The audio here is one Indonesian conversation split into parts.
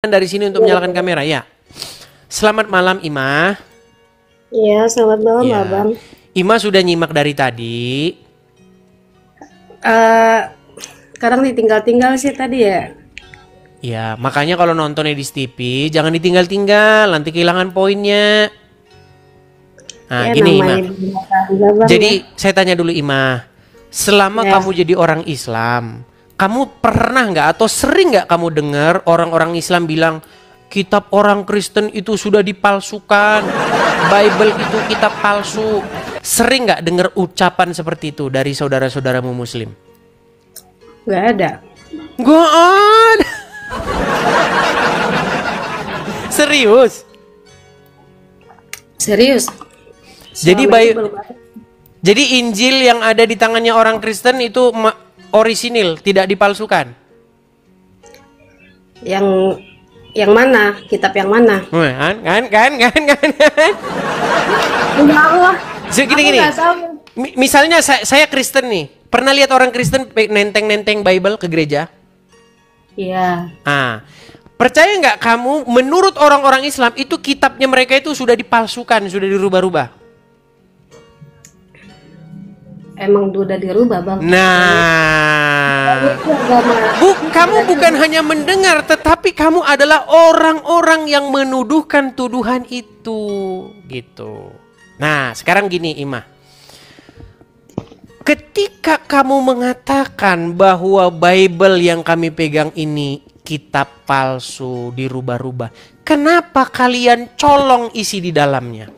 dari sini untuk menyalakan kamera ya. Selamat malam Ima. Iya, selamat malam Ya. Abang. Ima sudah nyimak dari tadi. Sekarang ditinggal-tinggal sih tadi ya. Ya, makanya kalau nonton Edis TV jangan ditinggal-tinggal, nanti kehilangan poinnya. Nah, Ya gini Ima. namanya binatang Abang Jadi ya. saya tanya dulu Ima, selama Ya. kamu jadi orang Islam, kamu pernah nggak atau sering nggak kamu dengar orang-orang Islam bilang kitab orang Kristen itu sudah dipalsukan, Bible itu kitab palsu? Sering nggak dengar ucapan seperti itu dari saudara-saudaramu Muslim? Nggak ada. Gak ada. Serius? Serius. Jadi Selama itu belum ada. Jadi Injil yang ada di tangannya orang Kristen itu orisinil, tidak dipalsukan. Yang mana? Kitab yang mana? Kan. Ya Allah. Gini. Aku nggak tahu. Misalnya saya Kristen nih, pernah lihat orang Kristen nenteng-nenteng Bible ke gereja? Iya. Percaya nggak kamu? Menurut orang-orang Islam itu kitabnya mereka itu sudah dipalsukan, sudah dirubah-rubah. Emang udah dirubah Bang. Nah, Itu agama. kamu bukan hanya mendengar, tetapi kamu adalah orang-orang yang menuduhkan tuduhan itu, gitu. Nah, sekarang gini, Ima. Ketika kamu mengatakan bahwa Bible yang kami pegang ini kitab palsu, dirubah-rubah, kenapa kalian colong isi di dalamnya?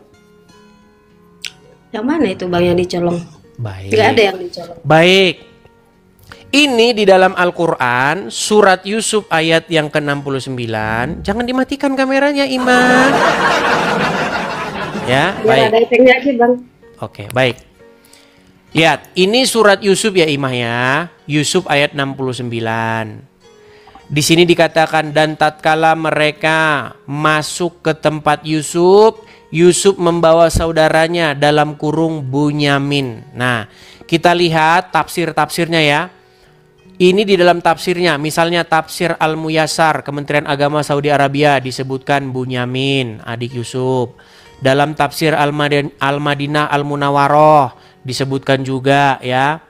Yang mana itu Bang yang dicolong? Baik. Nggak ada yang dicolong. Baik. Ini di dalam Al-Quran, surat Yusuf ayat yang ke-69. Jangan dimatikan kameranya, Ima. Ya, Biar baik. ada efeknya aja Bang. Oke, baik. Lihat, ini surat Yusuf ya, Ima ya. Yusuf ayat 69. Di sini dikatakan, dan tatkala mereka masuk ke tempat Yusuf, Yusuf membawa saudaranya dalam kurung Bunyamin. Nah, kita lihat tafsir-tafsirnya ya. Ini di dalam tafsirnya, misalnya tafsir Al-Muyassar, Kementerian Agama Saudi Arabia disebutkan Bunyamin, adik Yusuf. Dalam tafsir Al-Madinah Al-Munawwaroh disebutkan juga ya.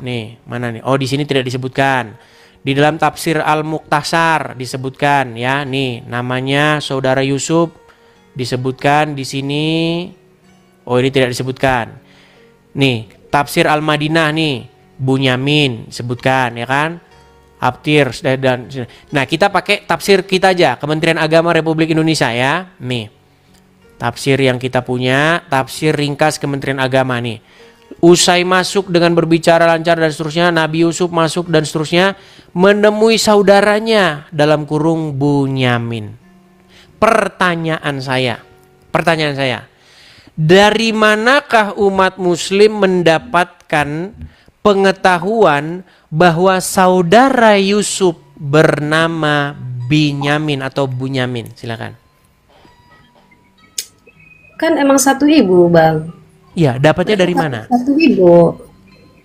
Nih, mana nih? Oh, di sini tidak disebutkan. Di dalam tafsir Al-Muqtasar disebutkan ya. Nih, namanya saudara Yusuf disebutkan di sini. Oh, ini tidak disebutkan. Nih, tafsir Al-Madinah nih, Bunyamin sebutkan ya kan? Abtir dan nah, kita pakai tafsir kita aja, Kementerian Agama Republik Indonesia ya. Nih. Tafsir yang kita punya, tafsir ringkas Kementerian Agama nih. Usai masuk dengan berbicara lancar dan seterusnya, Nabi Yusuf masuk dan seterusnya, menemui saudaranya dalam kurung Bunyamin. Pertanyaan saya, dari manakah umat muslim mendapatkan pengetahuan bahwa saudara Yusuf bernama Binyamin atau Bunyamin? Silakan. Kan emang satu ibu Bang. Ya, dapatnya dari mana? Satu ibu.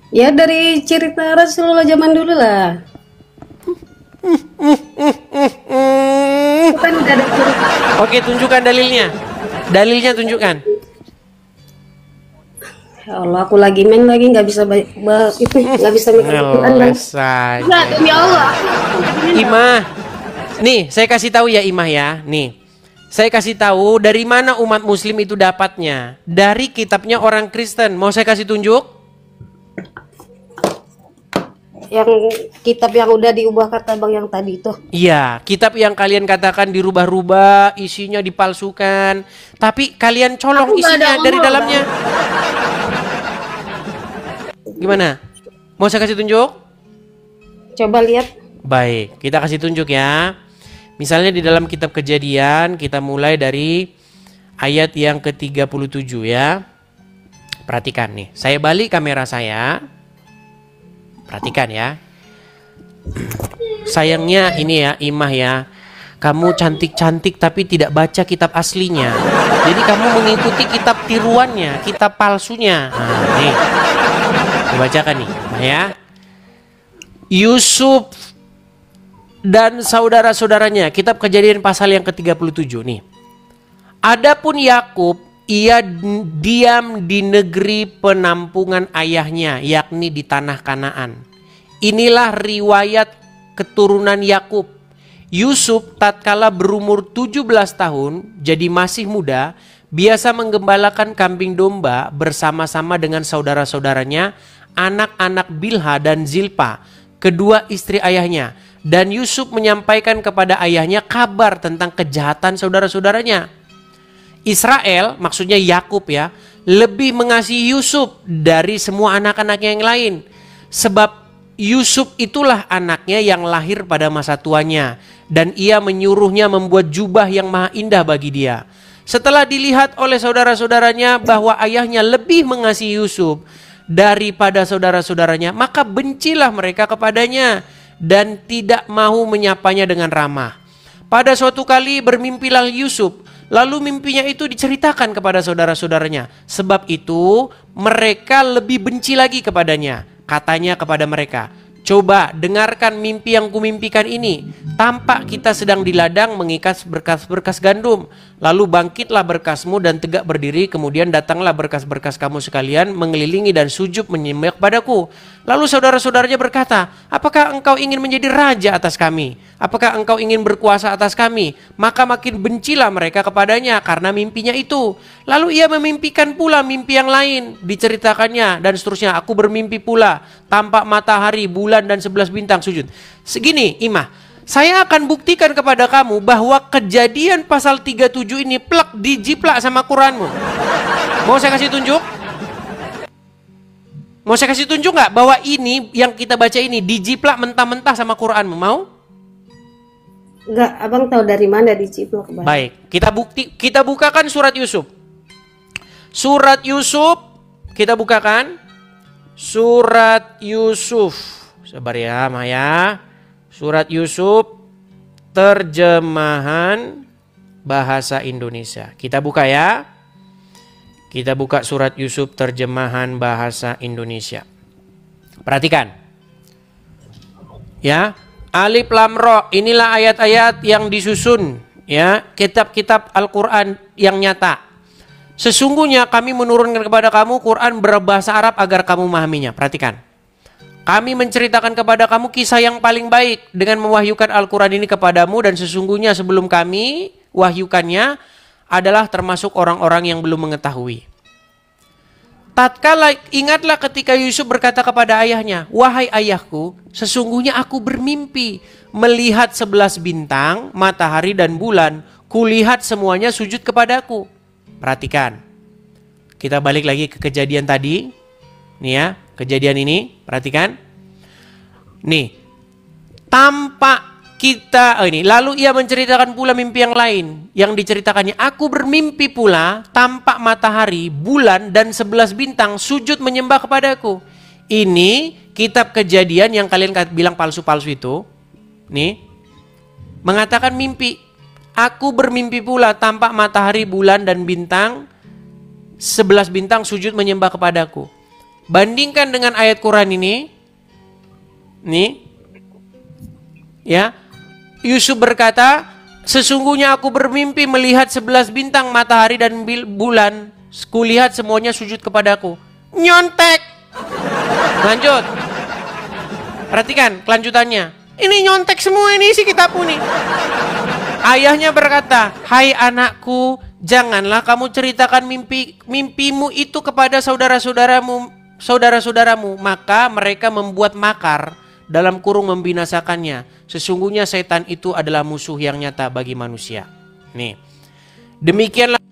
Ya dari cerita Rasulullah zaman dulu lah. Itu kan udah ada cerita. Oke, tunjukkan dalilnya. Dalilnya tunjukkan. Ya Allah, aku lagi main lagi nggak bisa itu nggak bisa mikir Quran Bang. Ngeles saja. Nggak, demi Allah. Imah. Nih, saya kasih tahu ya Imah ya. Nih. Saya kasih tahu dari mana umat muslim itu dapatnya. Dari kitabnya orang Kristen. Mau saya kasih tunjuk? Yang kitab yang udah diubah kata Bang yang tadi itu. Iya, kitab yang kalian katakan dirubah-rubah, isinya dipalsukan. Tapi kalian colong Aku nggak ada isinya dari ngomong, dalamnya. Gimana? Mau saya kasih tunjuk? Coba lihat. Baik, kita kasih tunjuk ya. Misalnya di dalam kitab Kejadian, kita mulai dari ayat yang ke-37 ya. Perhatikan nih, saya balik kamera saya. Perhatikan ya. Sayangnya ini ya, Imah ya. Kamu cantik-cantik tapi tidak baca kitab aslinya. Jadi kamu mengikuti kitab tiruannya, kitab palsunya. Nah, nih. Dibacakan nih, Imah ya. Yusuf dan saudara-saudaranya. Kitab Kejadian pasal yang ke-37 nih. Adapun Yakub, ia diam di negeri penampungan ayahnya, yakni di tanah Kanaan. Inilah riwayat keturunan Yakub. Yusuf tatkala berumur 17 tahun, jadi masih muda, biasa menggembalakan kambing domba bersama-sama dengan saudara-saudaranya, anak-anak Bilha dan Zilpa, kedua istri ayahnya. Dan Yusuf menyampaikan kepada ayahnya kabar tentang kejahatan saudara-saudaranya. Israel, maksudnya Yakub ya, lebih mengasihi Yusuf dari semua anak-anaknya yang lain. Sebab Yusuf itulah anaknya yang lahir pada masa tuanya, dan ia menyuruhnya membuat jubah yang maha indah bagi dia. Setelah dilihat oleh saudara-saudaranya bahwa ayahnya lebih mengasihi Yusuf daripada saudara-saudaranya, maka bencilah mereka kepadanya dan tidak mau menyapanya dengan ramah. Pada suatu kali bermimpilah Yusuf, lalu mimpinya itu diceritakan kepada saudara-saudaranya. Sebab itu mereka lebih benci lagi kepadanya. Katanya kepada mereka, coba dengarkan mimpi yang kumimpikan ini. Tampak kita sedang di ladang mengikat berkas-berkas gandum. Lalu bangkitlah berkasmu dan tegak berdiri. Kemudian datanglah berkas-berkas kamu sekalian mengelilingi dan sujud menyembah kepadaku. Lalu saudara-saudaranya berkata, apakah engkau ingin menjadi raja atas kami? Apakah engkau ingin berkuasa atas kami? Maka makin bencilah mereka kepadanya karena mimpinya itu. Lalu ia memimpikan pula mimpi yang lain. Diceritakannya dan seterusnya. Aku bermimpi pula, tampak matahari, bulan dan 11 bintang sujud. Segini Imah, saya akan buktikan kepada kamu bahwa Kejadian pasal 37 ini plek dijiplak sama Quranmu. Mau saya kasih tunjuk? Mau saya kasih tunjuk nggak bahwa ini yang kita baca ini dijiplak mentah-mentah sama Quranmu? Mau? Enggak, abang tahu dari mana diciplok, Bang? Baik, kita bukakan surat Yusuf. Surat Yusuf kita bukakan. Surat Yusuf. Sabar ya, Maya. Surat Yusuf terjemahan bahasa Indonesia. Kita buka ya. Kita buka surat Yusuf terjemahan bahasa Indonesia. Perhatikan. Ya, Alif Lam Ra, inilah ayat-ayat yang disusun ya, kitab-kitab Al-Qur'an yang nyata. Sesungguhnya kami menurunkan kepada kamu Quran berbahasa Arab agar kamu memahaminya. Perhatikan. Kami menceritakan kepada kamu kisah yang paling baik dengan mewahyukan Al-Quran ini kepadamu, dan sesungguhnya sebelum kami wahyukannya adalah termasuk orang-orang yang belum mengetahui. Tatkala ingatlah ketika Yusuf berkata kepada ayahnya, wahai ayahku, sesungguhnya aku bermimpi melihat 11 bintang, matahari dan bulan, kulihat semuanya sujud kepadaku. Perhatikan. Kita balik lagi ke kejadian tadi. Nih ya, kejadian ini, perhatikan. Nih, tampak kita, ini, lalu ia menceritakan pula mimpi yang lain. Yang diceritakannya, aku bermimpi pula, tampak matahari, bulan, dan 11 bintang sujud menyembah kepadaku. Ini kitab Kejadian yang kalian bilang palsu-palsu itu. Nih, mengatakan mimpi. Aku bermimpi pula, tampak matahari, bulan, dan bintang, 11 bintang sujud menyembah kepadaku. Bandingkan dengan ayat Quran ini. Nih. Ya. Yusuf berkata, sesungguhnya aku bermimpi melihat 11 bintang, matahari dan bulan. Kulihat semuanya sujud kepadaku. Nyontek. Lanjut. Perhatikan kelanjutannya. Ini nyontek semua ini isi kitabmu nih. Ayahnya berkata, hai anakku, janganlah kamu ceritakan mimpimu itu kepada saudara-saudaramu. Maka mereka membuat makar, dalam kurung membinasakannya. Sesungguhnya setan itu adalah musuh yang nyata bagi manusia. Nih. Demikianlah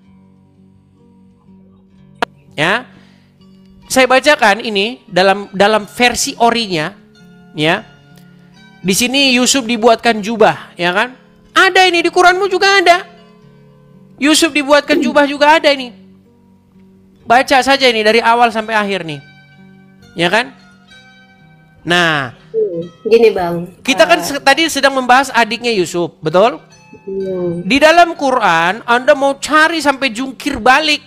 ya. Saya bacakan ini dalam versi orinya ya. Di sini Yusuf dibuatkan jubah, ya kan? Ada ini di Quranmu juga ada. Yusuf dibuatkan jubah juga ada ini. Baca saja ini dari awal sampai akhir nih. Ya kan? Nah, gini Bang. Kita kan tadi sedang membahas adiknya Yusuf, betul? Di dalam Quran, Anda mau cari sampai jungkir balik,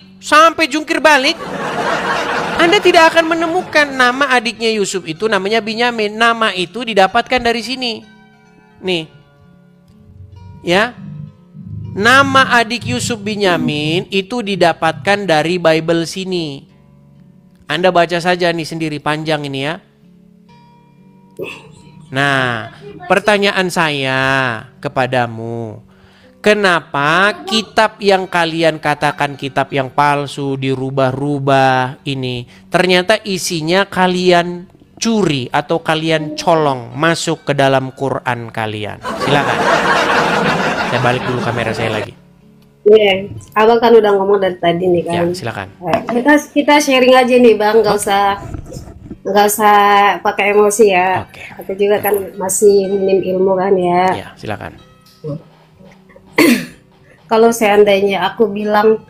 Anda tidak akan menemukan nama adiknya Yusuf itu namanya Binyamin. Nama itu didapatkan dari sini. Nih, Ya. Nama adik Yusuf Binyamin itu didapatkan dari Bible sini. Anda baca saja nih sendiri, panjang ini ya. Nah, pertanyaan saya kepadamu, kenapa kitab yang kalian katakan kitab yang palsu, dirubah-rubah ini, ternyata isinya kalian curi atau kalian colong masuk ke dalam Quran kalian? Silakan. Saya balik dulu kamera saya lagi. Iya, abang kan udah ngomong dari tadi nih Ya, kan. silakan. Kita sharing aja nih bang, nggak usah pakai emosi ya. Oke. Aku juga kan masih minim ilmu kan ya. Ya, silakan. Kalau seandainya aku bilang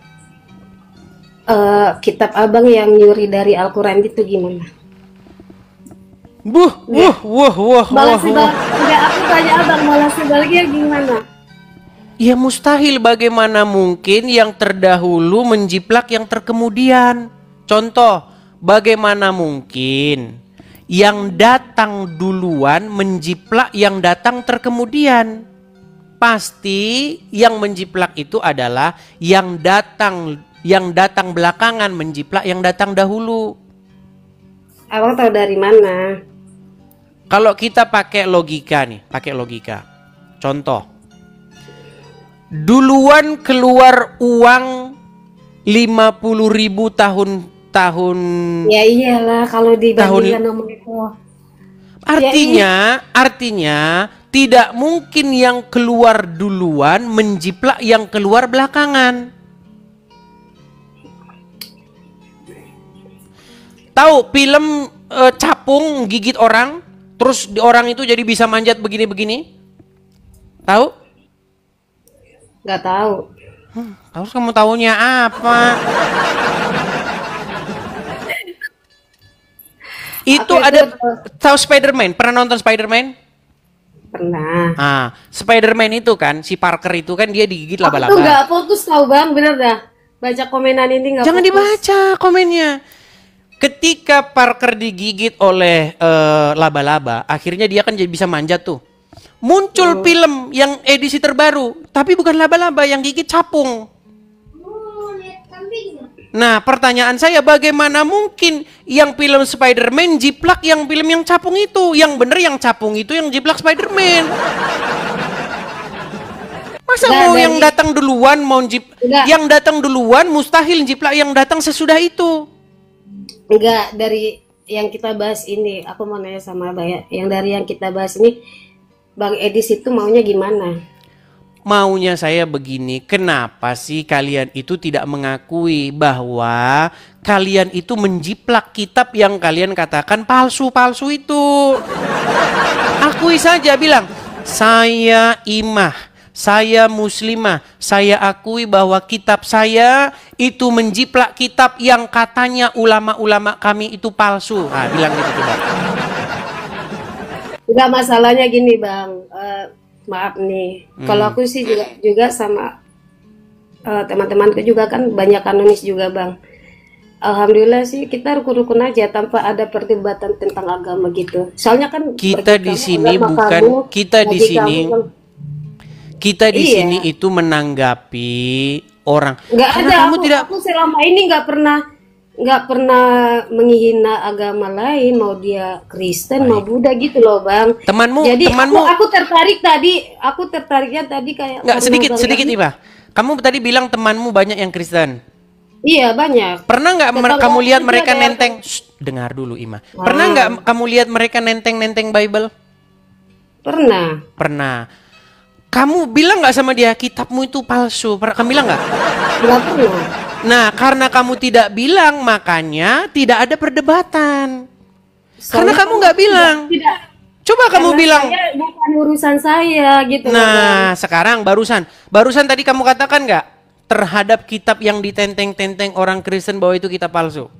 kitab abang yang nyuri dari Al-Quran itu gimana? Wah. Enggak, aku tanya abang, malah sebaliknya gimana? Ya mustahil, bagaimana mungkin yang terdahulu menjiplak yang terkemudian. Contoh, bagaimana mungkin yang datang duluan menjiplak yang datang terkemudian? Pasti yang menjiplak itu adalah yang datang belakangan menjiplak yang datang dahulu. Abang tahu dari mana? Kalau kita pakai logika nih, Contoh, duluan keluar uang 50.000 tahun. Ya iyalah kalau dibandingkan nomor itu. Artinya tidak mungkin yang keluar duluan menjiplak yang keluar belakangan. Tahu film capung gigit orang, terus orang itu jadi bisa manjat begini-begini? Tahu? Nggak tahu. Terus kamu tahunya apa? Tahu Spider-Man? Pernah nonton Spider-Man? Pernah. Spider-Man itu kan, si Parker itu kan dia digigit Aku laba-laba. tuh nggak fokus tahu bang, bener dah. Baca komenan ini nggak Jangan fokus. dibaca komennya. Ketika Parker digigit oleh laba-laba, akhirnya dia kan jadi bisa manjat tuh. Muncul film yang edisi terbaru, tapi bukan laba-laba, yang gigit capung. Nah, pertanyaan saya, bagaimana mungkin yang film Spider-Man jiplak yang film yang capung itu? Yang bener yang capung itu yang jiplak Spider-Man. Masa mau yang datang duluan yang datang duluan mustahil jiplak yang datang sesudah itu. Enggak, dari yang kita bahas ini, aku mau nanya sama abang ya. Yang dari yang kita bahas ini, Bang Edis itu maunya gimana? Maunya saya begini, kenapa sih kalian itu tidak mengakui bahwa kalian itu menjiplak kitab yang kalian katakan palsu-palsu itu? Akui saja, bilang, saya imah, saya muslimah, saya akui bahwa kitab saya itu menjiplak kitab yang katanya ulama-ulama kami itu palsu. Bilang gitu coba. Enggak, masalahnya gini bang, maaf nih, kalau aku sih juga sama teman-temanku juga kan banyak kanonis juga bang. Alhamdulillah sih kita rukun-rukun aja tanpa ada perdebatan tentang agama gitu. Soalnya kan kita di sini bukan kita di sini itu menanggapi orang. Nggak ada, aku selama ini nggak pernah menghina agama lain, mau dia Kristen mau Buddha gitu loh bang. Jadi aku tertariknya tadi kayak nggak sedikit Iba. Kamu tadi bilang temanmu banyak yang Kristen. Iya banyak. Pernah nggak kamu lihat mereka nenteng? Dengar dulu Ima. Pernah nggak kamu lihat mereka nenteng Bible? Pernah. Kamu bilang nggak sama dia kitabmu itu palsu? Kamu bilang nggak? Nggak pernah. Nah, karena kamu tidak bilang, makanya tidak ada perdebatan. Karena kamu nggak bilang. Coba kamu bilang. Bukan urusan saya gitu. Nah, sekarang barusan tadi kamu katakan nggak terhadap kitab yang ditenteng-tenteng orang Kristen bahwa itu kitab palsu?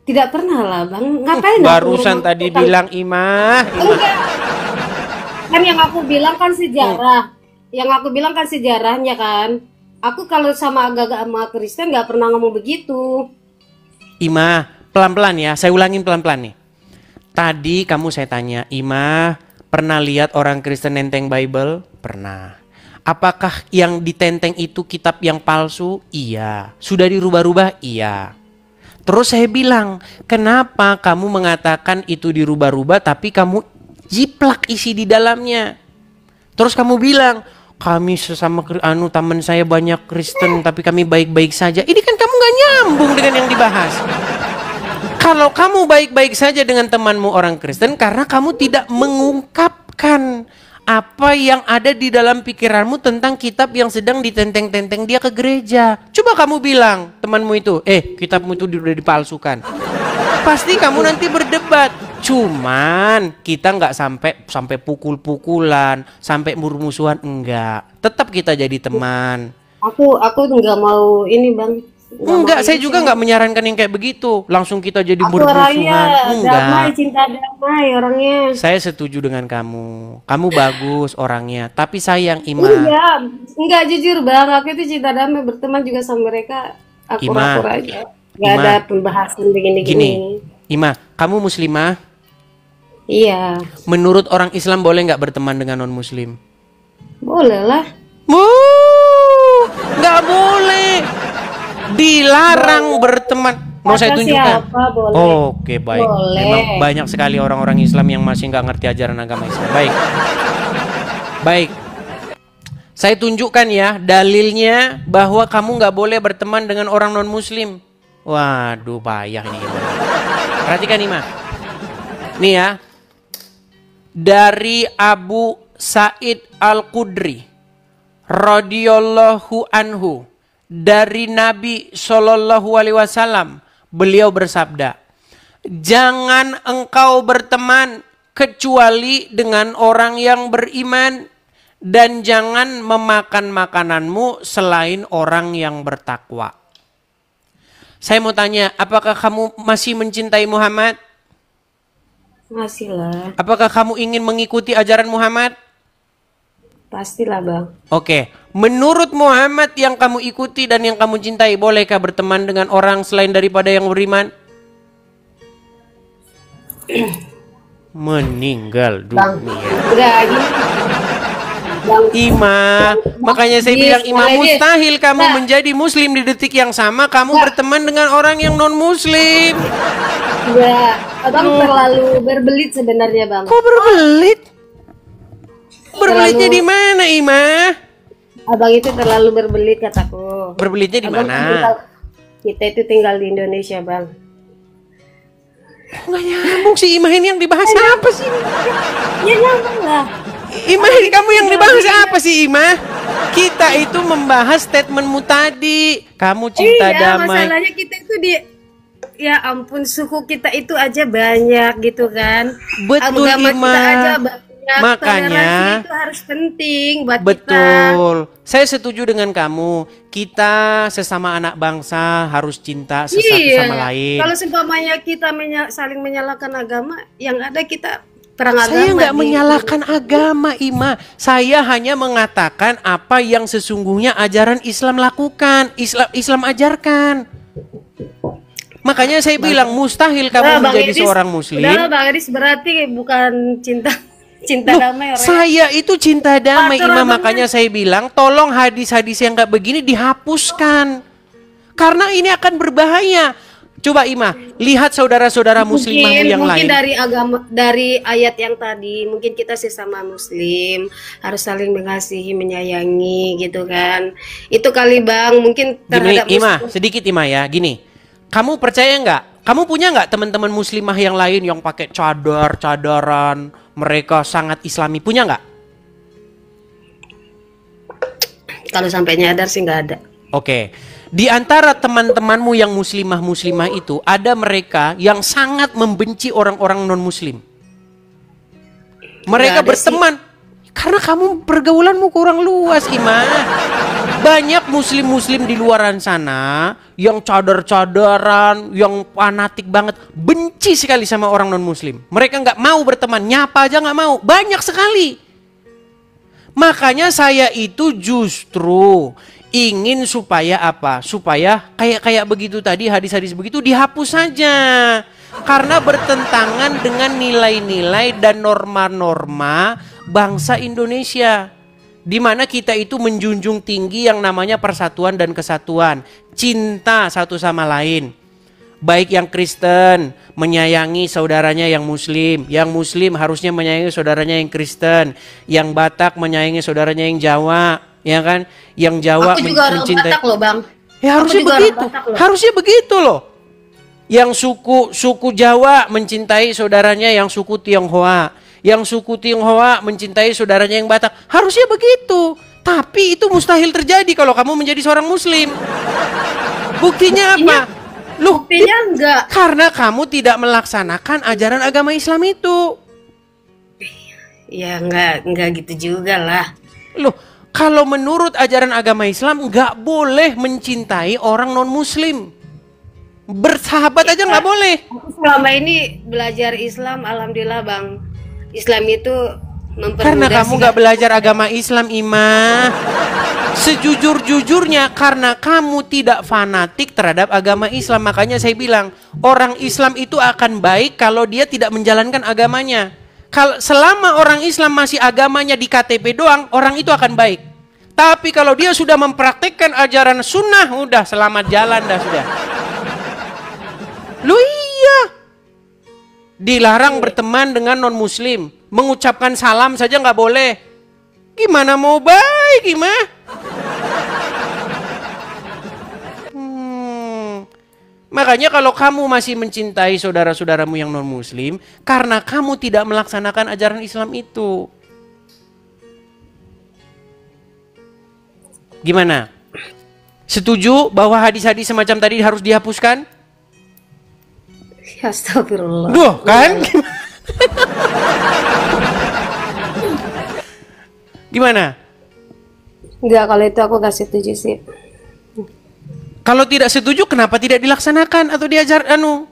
Tidak pernah lah, Bang. Ngapain? Barusan tadi bilang Imah. Enggak. Kan yang aku bilang kan sejarah. Yang aku bilang kan sejarahnya kan. Aku kalau sama agama Kristen nggak pernah ngomong begitu. Imah, pelan-pelan ya. Saya ulangin pelan-pelan nih. Tadi saya tanya, Imah, Pernah lihat orang Kristen nenteng Bible? Pernah. Apakah yang ditenteng itu kitab yang palsu? Iya. Sudah dirubah-rubah? Iya. Terus saya bilang, kenapa kamu mengatakan itu dirubah-rubah tapi kamu jiplak isi di dalamnya? Terus kamu bilang, kami sesama teman saya banyak Kristen tapi kami baik-baik saja. Ini kan kamu gak nyambung dengan yang dibahas. Kalau kamu baik-baik saja dengan temanmu orang Kristen karena kamu tidak mengungkapkan apa yang ada di dalam pikiranmu tentang kitab yang sedang ditenteng-tenteng dia ke gereja. Coba kamu bilang temanmu itu, kitabmu itu sudah dipalsukan. Pasti kamu nanti berdebat. Cuman kita nggak sampai pukul-pukulan, sampai musuhan, enggak. Tetap kita jadi teman. Aku nggak mau ini bang. Enggak, saya juga nggak menyarankan yang kayak begitu. Langsung kita jadi Aku bermusuhan. orangnya Enggak. damai, cinta damai orangnya. Saya setuju dengan kamu. Kamu bagus orangnya. Tapi sayang Ima. Enggak jujur bang. Aku itu cinta damai, berteman juga sama mereka. Aku akur aja. Gak Ima, ada pembahasan begini-gini. Gini, Ima, kamu muslimah? Iya. Menurut orang Islam boleh nggak berteman dengan non Muslim? Boleh lah. Nggak boleh. Dilarang berteman. Mau saya tunjukkan? Oke, baik. Boleh. Memang banyak sekali orang-orang Islam yang masih nggak ngerti ajaran agama Islam. Baik. Baik. Saya tunjukkan ya dalilnya bahwa kamu nggak boleh berteman dengan orang non Muslim. Waduh, payah ini. Perhatikan Ima. Nih ya. Dari Abu Sa'id Al-Khudri radhiyallahu anhu, dari Nabi Shallallahu alaihi wasallam, beliau bersabda, jangan engkau berteman kecuali dengan orang yang beriman, dan jangan memakan makananmu selain orang yang bertakwa. Saya mau tanya, apakah kamu masih mencintai Muhammad? Masih lah. Apakah kamu ingin mengikuti ajaran Muhammad? Pastilah bang. Oke, menurut Muhammad yang kamu ikuti dan yang kamu cintai, bolehkah berteman dengan orang selain daripada yang beriman? Meninggal dunia. Udah gini. Bang, Ima, makanya saya bilang Ima, mustahil kamu menjadi muslim di detik yang sama kamu berteman dengan orang yang non muslim. Enggak, abang terlalu berbelit sebenarnya bang. Kok berbelit? Berbelitnya di mana Ima? Abang itu terlalu berbelit kataku. Berbelitnya di Abang mana? Kita itu tinggal di Indonesia bang. Nggak nyambung sih Ima, ini yang dibahas apa sih? Ya nyambung lah. Ima, ini kamu yang dibahas apa sih Ima? Kita itu membahas statementmu tadi. Kamu cinta damai. Masalahnya kita itu ya ampun, suku kita itu aja banyak gitu kan. Betul Agama Ima. kita aja banyak. Makanya itu harus penting buat kita. betul. Saya setuju dengan kamu. Kita sesama anak bangsa harus cinta sesatu sama lain. Kalau seumpamanya kita saling menyalahkan agama, yang ada kita perang agama. Saya nggak menyalahkan agama Ima. Saya hanya mengatakan apa yang sesungguhnya ajaran Islam lakukan, Islam ajarkan. Makanya saya bilang mustahil kamu menjadi seorang muslim. Udah Bang Edis, berarti bukan cinta damai orang. Saya itu cinta damai Ima, makanya saya bilang tolong hadis-hadis yang kayak begini dihapuskan. Karena ini akan berbahaya. Coba Ima, lihat saudara-saudara muslimahmu yang lain. Mungkin dari ayat yang tadi, mungkin kita sesama muslim harus saling mengasihi, menyayangi gitu kan. Itu kali Bang, mungkin terhadap gini, Ima, sedikit Ima ya, gini. Kamu percaya nggak? Kamu punya nggak teman-teman muslimah yang lain yang pakai cadaran, mereka sangat islami, punya nggak? Kalau sampai nyadar sih nggak ada. Oke. Di antara teman-temanmu yang muslimah itu, ada mereka yang sangat membenci orang-orang non-muslim. Mereka berteman karena kamu pergaulanmu kurang luas, Ima. Banyak muslim-muslim di luaran sana yang cadar-cadaran, yang fanatik banget, benci sekali sama orang non-muslim. Mereka nggak mau berteman, nyapa aja nggak mau. Banyak sekali. Makanya saya itu justru ingin supaya apa? Supaya kayak begitu tadi, hadis-hadis begitu dihapus saja. Karena bertentangan dengan nilai-nilai dan norma-norma bangsa Indonesia, di mana kita itu menjunjung tinggi yang namanya persatuan dan kesatuan, cinta satu sama lain. Baik yang Kristen menyayangi saudaranya yang Muslim harusnya menyayangi saudaranya yang Kristen, yang Batak menyayangi saudaranya yang Jawa, ya kan? Yang Jawa Aku juga orang mencintai. Batak loh, Bang. Ya harusnya Aku juga begitu. orang Batak loh. Harusnya begitu loh. Yang suku Jawa mencintai saudaranya yang suku Tionghoa, yang suku Tionghoa mencintai saudaranya yang Batak. Harusnya begitu. Tapi itu mustahil terjadi kalau kamu menjadi seorang Muslim. Buktinya apa? Loh, Buktinya enggak. karena kamu tidak melaksanakan ajaran agama Islam itu. Ya enggak gitu juga lah. Loh, kalau menurut ajaran agama Islam nggak boleh mencintai orang non-Muslim. Bersahabat aja nggak boleh. Aku selama ini belajar Islam, alhamdulillah Bang. Islam itu mempermudah. Karena kamu nggak belajar agama Islam, Ima. Sejujur-jujurnya karena kamu tidak fanatik terhadap agama Islam. Makanya saya bilang, orang Islam itu akan baik kalau dia tidak menjalankan agamanya. Kalau selama orang Islam masih agamanya di KTP doang, orang itu akan baik. Tapi kalau dia sudah mempraktikkan ajaran sunnah, udah selamat jalan dah sudah. Lu iya. Dilarang berteman dengan non-muslim. Mengucapkan salam saja nggak boleh. Gimana mau baik, gimana? Makanya kalau kamu masih mencintai saudara-saudaramu yang non-muslim, karena kamu tidak melaksanakan ajaran Islam itu. Gimana? Setuju bahwa hadis-hadis semacam tadi harus dihapuskan? Astagfirullah. Duh, kan? Gimana? Enggak, kalau itu aku gak setuju sih. Kalau tidak setuju, kenapa tidak dilaksanakan atau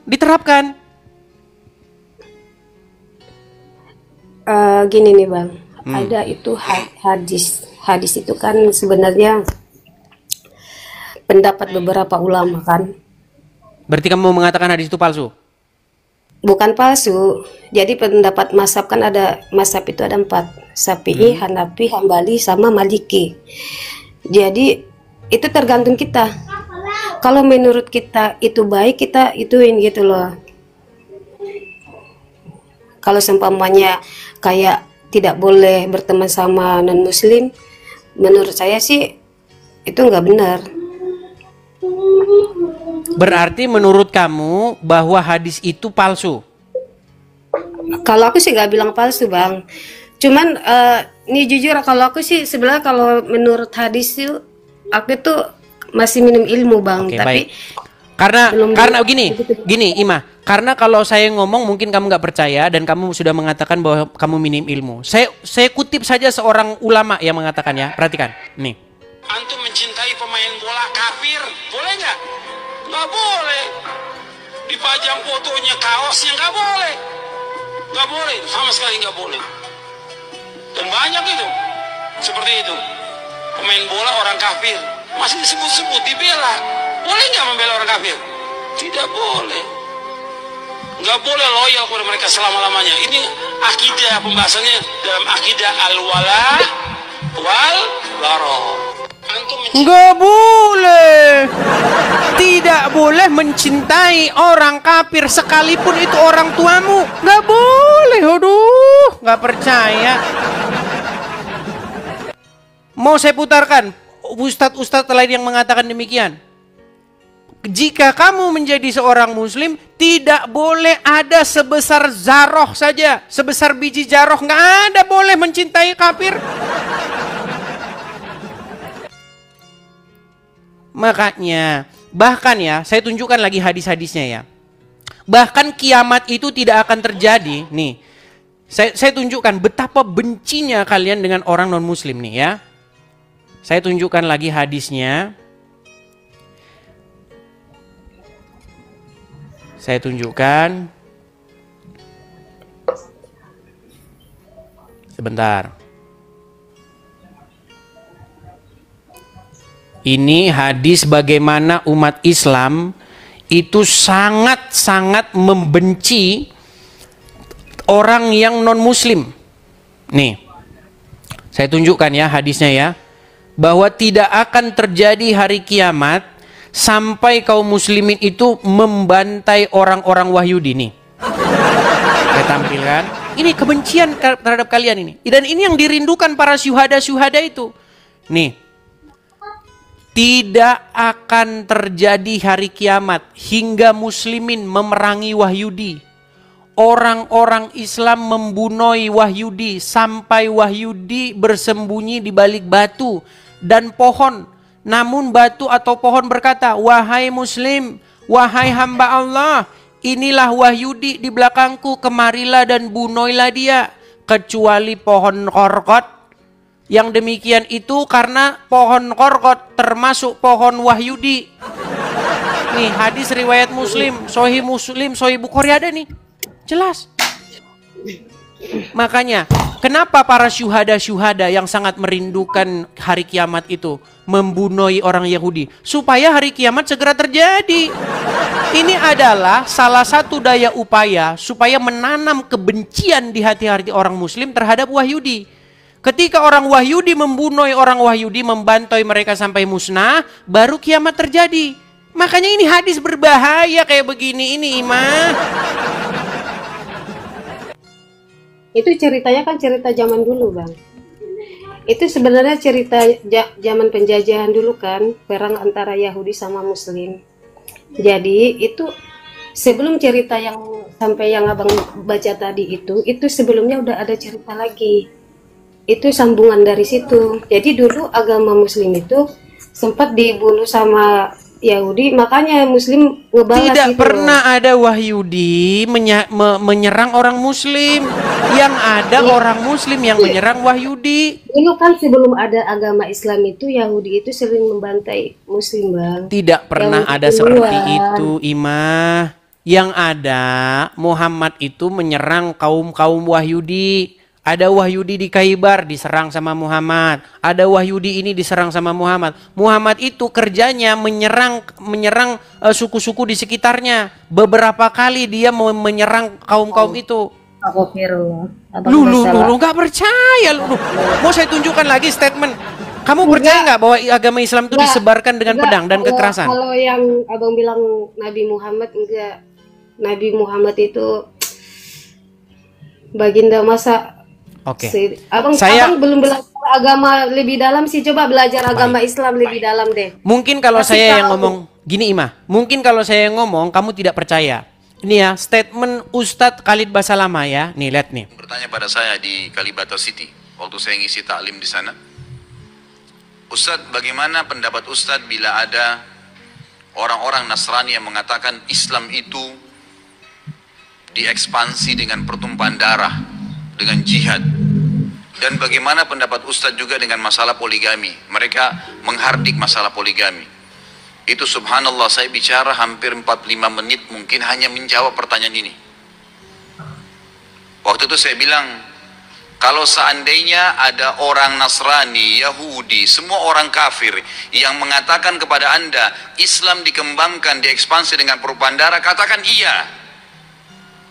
diterapkan? Gini nih Bang, ada itu hadis. Hadis itu kan sebenarnya pendapat beberapa ulama kan. Berarti kamu mau mengatakan hadis itu palsu? Bukan palsu. Jadi pendapat mazhab kan ada, mazhab itu ada 4. Syafi'i, Hanafi, Hambali, sama Maliki. Jadi itu tergantung kita. Kalau menurut kita itu baik, kita ituin gitu loh. Kalau seumpamanya kayak tidak boleh berteman sama non muslim, menurut saya sih itu nggak benar. Berarti menurut kamu bahwa hadis itu palsu? Kalau aku sih nggak bilang palsu Bang. Cuman ini jujur kalau aku sih sebenarnya kalau menurut hadis itu aku tuh masih minim ilmu Bang. Oke, tapi baik. Karena gini Ima, karena kalau saya ngomong mungkin kamu nggak percaya dan kamu sudah mengatakan bahwa kamu minim ilmu. Saya kutip saja seorang ulama yang mengatakan ya, perhatikan. Nih. Antum mencintai pemain bola kafir, boleh nggak? Nggak boleh. Dipajang fotonya, kaosnya nggak boleh. Nggak boleh, sama sekali nggak boleh. Dan banyak itu, seperti itu. Pemain bola orang kafir, masih disebut-sebut, dibela. Boleh nggak membela orang kafir? Tidak boleh. Nggak boleh loyal kepada mereka selama-lamanya. Ini akidah, pembahasannya dalam akidah al-wala wal bara. Nggak boleh. Tidak boleh mencintai orang kafir sekalipun itu orang tuamu. Nggak boleh. Aduh, nggak percaya. Mau saya putarkan ustadz-ustadz lain yang mengatakan demikian. Jika kamu menjadi seorang muslim, tidak boleh ada sebesar zarah saja, sebesar biji zarah, nggak ada boleh mencintai kafir. Makanya, bahkan ya, saya tunjukkan lagi hadis-hadisnya ya. Bahkan kiamat itu tidak akan terjadi. Nih, saya tunjukkan betapa bencinya kalian dengan orang non-muslim nih ya. Saya tunjukkan lagi hadisnya. Saya tunjukkan. Sebentar. Ini hadis bagaimana umat Islam itu sangat-sangat membenci orang yang non-muslim. Nih, saya tunjukkan ya hadisnya ya, bahwa tidak akan terjadi hari kiamat sampai kaum muslimin itu membantai orang-orang Wahyudi. Nih, saya tampilkan. Ini kebencian terhadap kalian ini. Dan ini yang dirindukan para syuhada-syuhada itu. Nih, tidak akan terjadi hari kiamat hingga muslimin memerangi Wahyudi. Orang-orang Islam membunuh Wahyudi sampai Wahyudi bersembunyi di balik batu dan pohon. Namun batu atau pohon berkata, "Wahai muslim, wahai hamba Allah, inilah Wahyudi di belakangku, kemarilah dan bunuhlah dia." Kecuali pohon korkot. Yang demikian itu karena pohon korkot termasuk pohon Wahyudi. Nih hadis riwayat Muslim, Sahih Muslim, Sahih Bukhari ada nih. Jelas. Makanya kenapa para syuhada-syuhada yang sangat merindukan hari kiamat itu membunuh orang Yahudi? Supaya hari kiamat segera terjadi. Ini adalah salah satu daya upaya supaya menanam kebencian di hati-hati orang muslim terhadap Wahyudi. Ketika orang Wahyudi membunuh orang Wahyudi, membantai mereka sampai musnah, baru kiamat terjadi. Makanya ini hadis berbahaya kayak begini ini, Imah. Itu ceritanya kan cerita zaman dulu, Bang. Itu sebenarnya cerita zaman penjajahan dulu kan, perang antara Yahudi sama Muslim. Jadi itu sebelum cerita yang sampai yang Abang baca tadi itu sebelumnya udah ada cerita lagi. Itu sambungan dari situ. Jadi dulu agama Muslim itu sempat dibunuh sama Yahudi, makanya Muslim ngebalas. Tidak gitu pernah ada Wahyudi menyerang orang Muslim. Yang ada orang Muslim yang menyerang Wahyudi. Dulu kan sebelum ada agama Islam itu Yahudi itu sering membantai Muslim, Bang. Tidak pernah ada seperti itu, Imah. Yang ada Muhammad itu menyerang kaum-kaum Wahyudi. Ada Wahyudi di Khaybar diserang sama Muhammad. Ada Wahyudi ini diserang sama Muhammad. Muhammad itu kerjanya menyerang suku-suku di sekitarnya. Beberapa kali dia mau menyerang kaum-kaum itu. Lu nggak percaya lu. Mau saya tunjukkan lagi statement. Kamu percaya nggak bahwa agama Islam itu disebarkan dengan pedang dan kekerasan? Kalau yang Abang bilang Nabi Muhammad, enggak. Nabi Muhammad itu baginda masa. Oke. Abang belum belajar agama lebih dalam sih. Coba belajar agama Islam lebih dalam deh. Mungkin kalau saya yang ngomong gini, Imah. Mungkin kalau saya yang ngomong kamu tidak percaya. Ini ya statement Ustadz Khalid Basalamah ya. Nih lihat nih. Bertanya pada saya di Kalibata City waktu saya ngisi taklim di sana. Ustadz, bagaimana pendapat Ustadz bila ada orang-orang Nasrani yang mengatakan Islam itu diekspansi dengan pertumpahan darah, dengan jihad? Dan bagaimana pendapat Ustadz juga dengan masalah poligami? Mereka menghardik masalah poligami. Itu subhanallah, saya bicara hampir 45 menit mungkin hanya menjawab pertanyaan ini. Waktu itu saya bilang, kalau seandainya ada orang Nasrani, Yahudi, semua orang kafir yang mengatakan kepada Anda Islam dikembangkan, diekspansi dengan perubahan darah, katakan iya.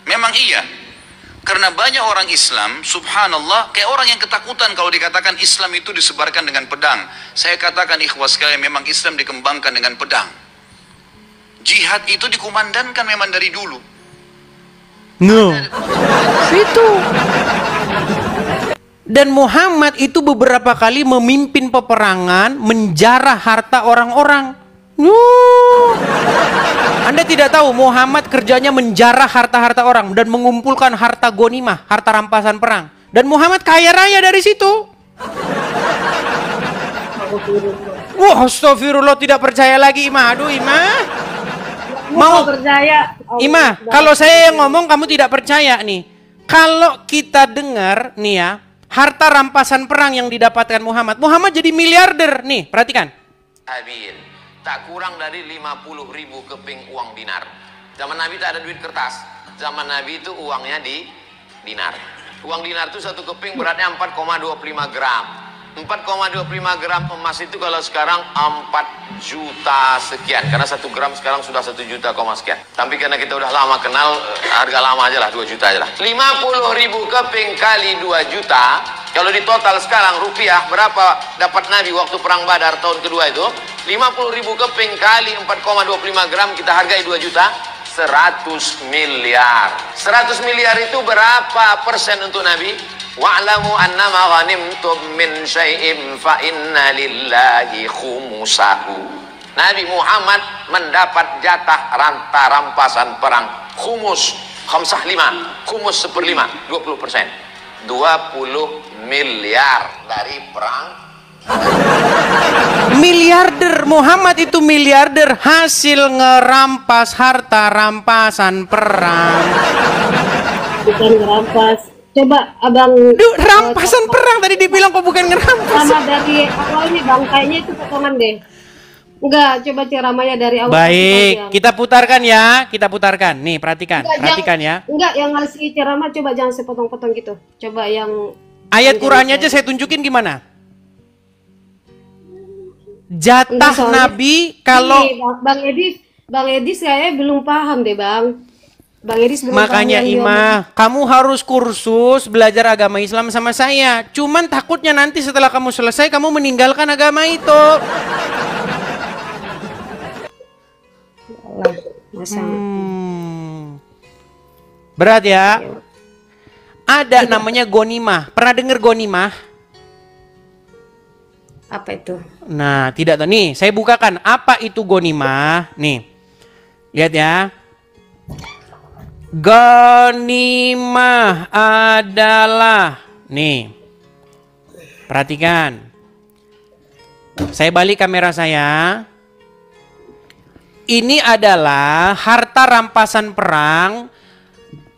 Memang iya. Karena banyak orang Islam, subhanallah, kayak orang yang ketakutan kalau dikatakan Islam itu disebarkan dengan pedang. Saya katakan ikhwah sekalian, memang Islam dikembangkan dengan pedang. Jihad itu dikumandangkan memang dari dulu. No. Itu. Dan Muhammad itu beberapa kali memimpin peperangan, menjarah harta orang-orang. Anda tidak tahu Muhammad kerjanya menjarah harta-harta orang dan mengumpulkan harta ghanimah, harta rampasan perang. Dan Muhammad kaya raya dari situ. Wah, astagfirullah, tidak percaya lagi, Imah. Aduh, Imah. Mau percaya? Imah, kalau saya yang ngomong kamu tidak percaya nih. Kalau kita dengar nih ya, harta rampasan perang yang didapatkan Muhammad. Muhammad jadi miliarder nih, perhatikan. Abin, tak kurang dari 50.000 keping uang dinar. Zaman Nabi tak ada duit kertas. Zaman Nabi itu uangnya di dinar. Uang dinar itu satu keping beratnya 4,25 gram. 4,25 gram emas itu kalau sekarang 4 juta sekian, karena 1 gram sekarang sudah 1 juta sekian. Tapi karena kita udah lama kenal, harga lama aja lah, 2 juta aja lah. 50.000 keping kali 2 juta, kalau di total sekarang rupiah berapa dapat Nabi waktu perang Badar tahun kedua itu? 50.000 keping kali 4,25 gram, kita hargai 2 juta, 100 miliar. 100 miliar itu berapa persen untuk Nabi? Wa'lamu annama ghanimtum min syai'in fa inna lillahi khumusahu. Nabi Muhammad mendapat jatah rampasan perang khumus, khamsah 5, khumus 1/5, 20%. 20 miliar dari perang. Miliarder, Muhammad itu miliarder hasil ngerampas harta rampasan perang. Bukan ngerampas. Coba abang Rampasan perang tadi dibilang kok bukan ngerampas. sama dari awalnya bang, kayaknya itu potongan deh. Enggak, coba ceramahnya dari awal. Baik, kita putarkan ya, kita putarkan. Nih, perhatikan, perhatikan ya. Enggak, yang ngasih ceramah coba jangan sepotong-potong gitu. Coba yang Ayat Qur'annya aja saya tunjukin gimana. Jatah Enggak, soalnya- Nabi kalau Nih, Bang Edis kayaknya belum paham deh bang. Bang Edis belum makanya paham yang dia Imah, kamu harus kursus belajar agama Islam sama saya. Cuman takutnya nanti setelah kamu selesai kamu meninggalkan agama itu. ngomong. Masa Berat ya. Ada namanya gonimah. Pernah dengar gonimah? apa itu? Nah, tidak tahu. Nih, saya bukakan. Apa itu gonimah? Nih, lihat ya. Ghanimah adalah, nih, perhatikan. Saya balik kamera saya. Ini adalah harta rampasan perang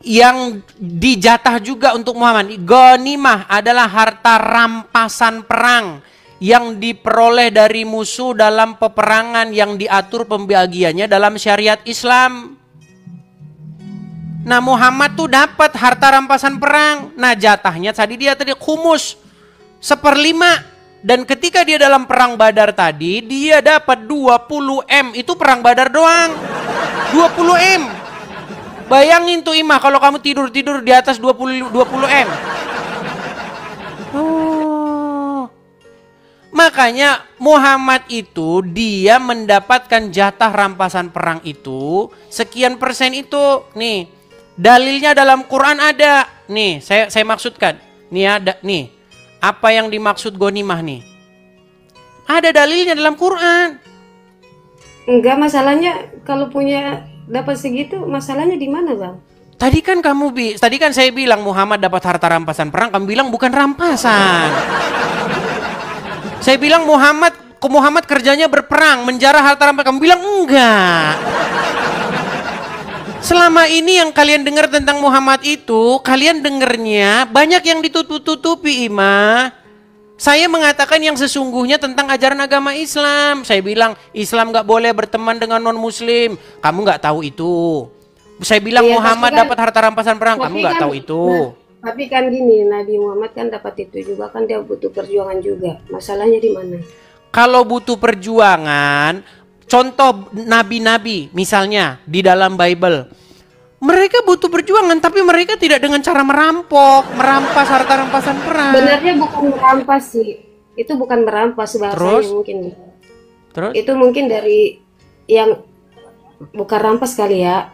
yang dijatah juga untuk Muhammad. Ghanimah adalah harta rampasan perang yang diperoleh dari musuh dalam peperangan yang diatur pembagiannya dalam syariat Islam. Nah, Muhammad tuh dapat harta rampasan perang. Nah, jatahnya tadi khumus 1/5. Dan ketika dia dalam perang Badar tadi, dia dapat 20 M. Itu perang Badar doang. 20 M. Bayangin tuh Imah kalau kamu tidur-tidur di atas 20 M. Oh. Makanya Muhammad itu dia mendapatkan jatah rampasan perang itu sekian persen itu. Nih, dalilnya dalam Quran ada. Nih, saya maksudkan. Nih ada nih. Apa yang dimaksud ghanimah nih? Ada dalilnya dalam Quran. Enggak, masalahnya kalau punya dapat segitu, masalahnya di mana, Bang? Tadi kan saya bilang Muhammad dapat harta rampasan perang, kamu bilang bukan rampasan. Saya bilang Muhammad kerjanya berperang, menjarah harta rampasan, kamu bilang enggak. Selama ini yang kalian dengar tentang Muhammad itu, kalian dengarnya banyak yang ditutup-tutupi, Imah. Saya mengatakan yang sesungguhnya tentang ajaran agama Islam. Saya bilang Islam gak boleh berteman dengan non-muslim. Kamu gak tahu itu. Saya bilang Iya, Muhammad tapi kan- dapat harta rampasan perang, kamu gak kan- tahu itu. Nah, tapi kan gini, Nabi Muhammad kan dapat itu juga kan, dia butuh perjuangan juga. Masalahnya di mana? Kalau butuh perjuangan, contoh nabi-nabi misalnya di dalam Bible, mereka butuh perjuangan tapi mereka tidak dengan cara merampas harta rampasan perang. Sebenarnya bukan merampas sih. Itu bukan merampas bahasanya. Terus? Mungkin. Terus? Itu mungkin dari yang bukan rampas kali ya.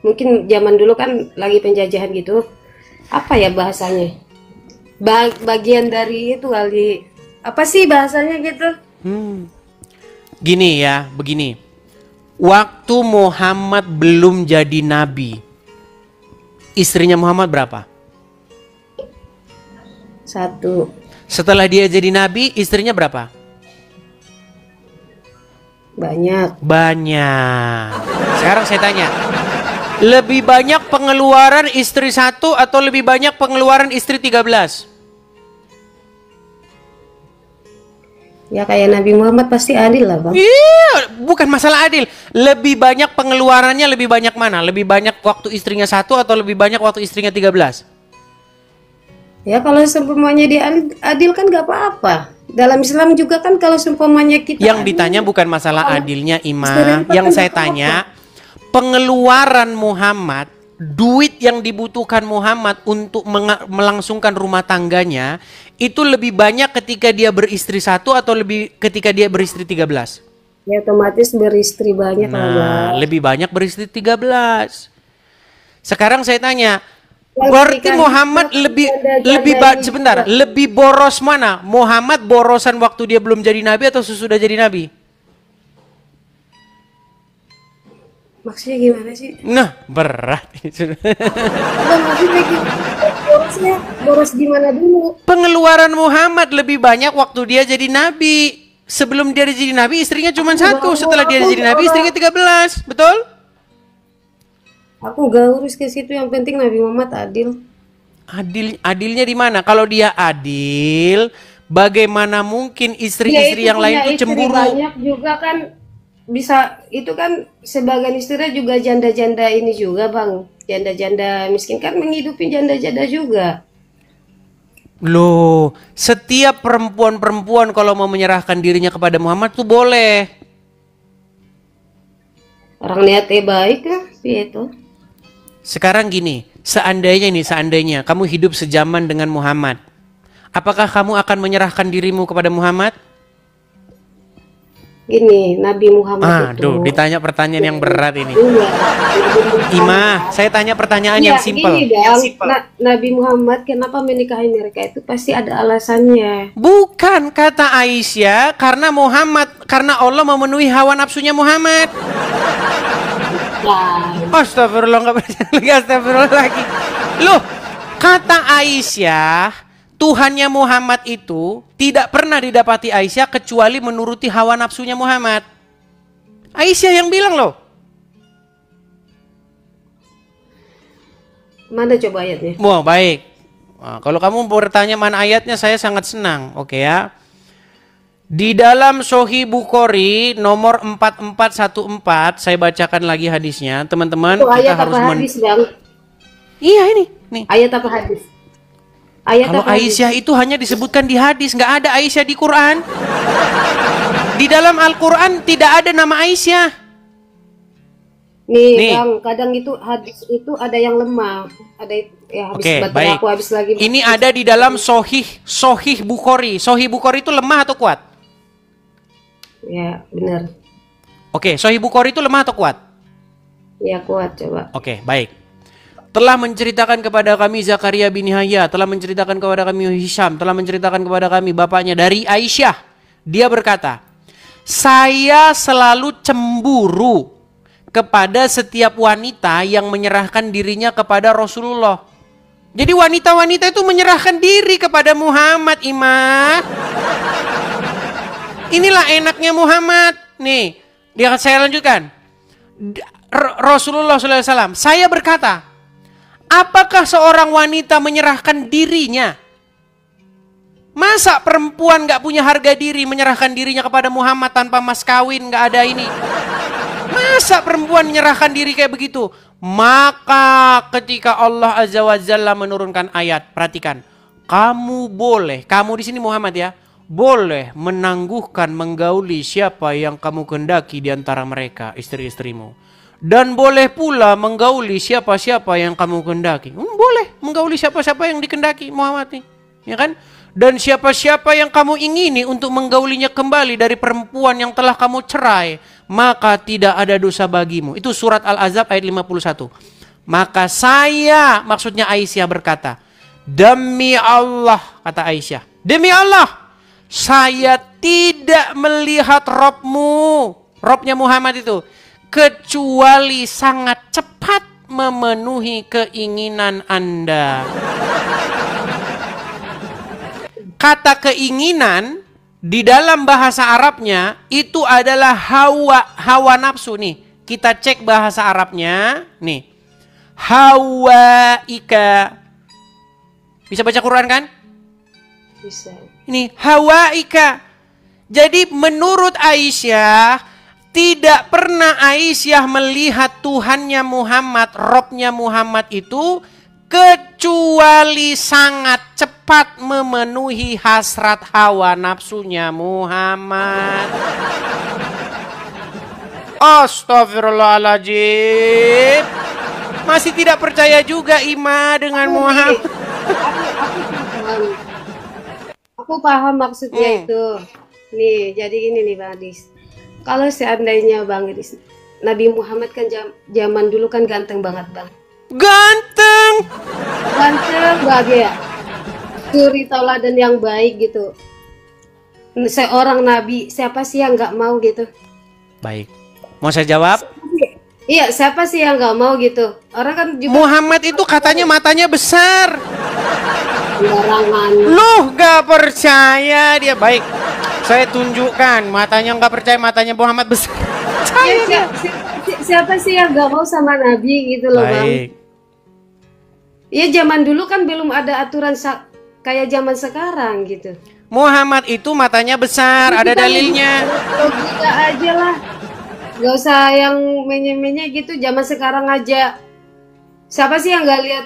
Mungkin zaman dulu kan lagi penjajahan gitu. Apa ya bahasanya? Bagian dari itu kali. Apa sih bahasanya gitu? Gini ya, begini. Waktu Muhammad belum jadi nabi, istrinya Muhammad berapa? 1. Setelah dia jadi nabi, istrinya berapa? Banyak. Banyak. Sekarang saya tanya, lebih banyak pengeluaran istri 1 atau lebih banyak pengeluaran istri 13? Ya kayak Nabi Muhammad pasti adil lah, Bang. Iya, bukan masalah adil. Lebih banyak pengeluarannya, lebih banyak mana? Lebih banyak waktu istrinya 1 atau lebih banyak waktu istrinya 13? Ya kalau semuanya adil kan gak apa-apa. dalam Islam juga kan kalau seumpamanya kita Yang ditanya bukan masalah adilnya, Ima. Istirahat Yang kan saya nggak tanya, pengeluaran Muhammad, duit yang dibutuhkan Muhammad untuk melangsungkan rumah tangganya, itu lebih banyak ketika dia beristri satu atau lebih ketika dia beristri 13? ya otomatis beristri banyak lah, Bang. Nah, lebih banyak beristri 13. Sekarang saya tanya, Yang berarti ketika Muhammad kita sebentar, lebih boros mana? Muhammad borosan waktu dia belum jadi nabi atau sesudah jadi nabi? Maksudnya gimana sih? Nah, berat. Bang, maksudnya borosnya boros gimana dulu? Pengeluaran Muhammad lebih banyak waktu dia jadi nabi. Sebelum dia jadi nabi istrinya cuma satu, setelah dia jadi nabi istrinya 13, betul? Aku gak urus ke situ, yang penting Nabi Muhammad adil. Adilnya di mana? Kalau dia adil, bagaimana mungkin istri-istri yang lain itu cemburu? Banyak juga kan bisa, itu kan sebagian istrinya juga janda-janda ini juga, Bang. Janda-janda miskin kan menghidupi janda-janda juga. Loh, setiap perempuan-perempuan kalau mau menyerahkan dirinya kepada Muhammad tuh boleh. Orang niatnya baik lah, itu. Sekarang gini, seandainya kamu hidup sejaman dengan Muhammad, apakah kamu akan menyerahkan dirimu kepada Muhammad? Gini, Nabi Muhammad itu. Aduh, ditanya pertanyaan yang berat ini. Iya, Ima, saya tanya pertanyaan yang simpel. Gini, Nabi Muhammad kenapa menikahi mereka itu pasti ada alasannya. Bukan kata Aisyah, karena Allah memenuhi hawa nafsunya Muhammad. Astagfirullah, nggak percaya lagi, astagfirullah lagi. Loh, kata Aisyah, Tuhannya Muhammad itu tidak pernah didapati Aisyah kecuali menuruti hawa nafsunya Muhammad. Aisyah yang bilang loh. Mana coba ayatnya? Wah, baik. Nah, kalau kamu bertanya mana ayatnya, saya sangat senang. Oke ya. Di dalam Sahih Bukhari nomor 4414, saya bacakan lagi hadisnya, teman-teman. Itu kita ayat harus apa hadis, Bang? Iya ini, nih. Ayat apa hadis? Ayat Kalau apa Aisyah hadis? itu hanya disebutkan di hadis, nggak ada Aisyah di Quran. Di dalam Al-Quran tidak ada nama Aisyah. Nih, Bang, kadang itu hadis itu ada yang lemah, ada ya habis Oke, baterai baik. aku habis lagi. Ini ada di dalam Sahih Bukhari. Sahih Bukhari itu lemah atau kuat? Ya, benar. Oke, Sahih Bukhari itu lemah atau kuat? Ya, kuat coba. Oke, baik. Telah menceritakan kepada kami Zakaria bin Yahya, telah menceritakan kepada kami Hisham, telah menceritakan kepada kami bapaknya dari Aisyah. Dia berkata, saya selalu cemburu kepada setiap wanita yang menyerahkan dirinya kepada Rasulullah. Jadi wanita-wanita itu menyerahkan diri kepada Muhammad, Imah. Inilah enaknya Muhammad. Nih, saya lanjutkan. Rasulullah SAW, saya berkata, apakah seorang wanita menyerahkan dirinya? Masa perempuan gak punya harga diri menyerahkan dirinya kepada Muhammad tanpa mas kawin, gak ada ini? Masa perempuan menyerahkan diri kayak begitu? Maka ketika Allah Azza wa Jalla menurunkan ayat, perhatikan, kamu boleh, kamu di sini Muhammad ya, boleh menangguhkan, menggauli siapa yang kamu kehendaki di antara mereka, istri-istrimu. Dan boleh pula menggauli siapa-siapa yang kamu kehendaki. Boleh menggauli siapa-siapa yang dikehendaki Muhammad nih, ya kan? Dan siapa-siapa yang kamu ingini untuk menggaulinya kembali dari perempuan yang telah kamu cerai, maka tidak ada dosa bagimu. Itu surat Al-Ahzab ayat 51. Maka saya, maksudnya Aisyah berkata, demi Allah, kata Aisyah, demi Allah, saya tidak melihat Robnya Muhammad itu, kecuali sangat cepat memenuhi keinginan Anda. Kata keinginan di dalam bahasa Arabnya itu adalah hawa nafsu nih. Kita cek bahasa Arabnya nih. Hawaika. Bisa baca Quran kan? Bisa. Ini hawaika. Jadi menurut Aisyah, tidak pernah Aisyah melihat Tuhannya Muhammad, Robnya Muhammad itu kecuali kecuali sangat cepat memenuhi hasrat hawa nafsunya Muhammad. Astagfirullahaladzim. Masih tidak percaya juga Ima dengan Muhammad. Aku paham maksudnya itu. Nih, jadi gini nih Bang Adis. Kalau seandainya Bang Adis, Nabi Muhammad kan zaman dulu kan ganteng banget Bang. Ganteng Banget ya. Suri tauladan yang baik gitu. Seorang Nabi, siapa sih yang nggak mau gitu? Baik. Mau saya jawab? Iya, siapa sih yang nggak mau gitu? Orang kan juga Muhammad itu katanya matanya besar. sembarangan. Loh, gak percaya dia. Baik, saya tunjukkan matanya, nggak percaya matanya Muhammad besar. Ya, siapa sih yang nggak mau sama Nabi gitu loh Bang? Baik. Ya zaman dulu kan belum ada aturan kayak zaman sekarang gitu. Muhammad itu matanya besar, ada dalilnya. Logika aja lah. Gak usah yang menye-menye gitu. Zaman sekarang aja. Siapa sih yang nggak lihat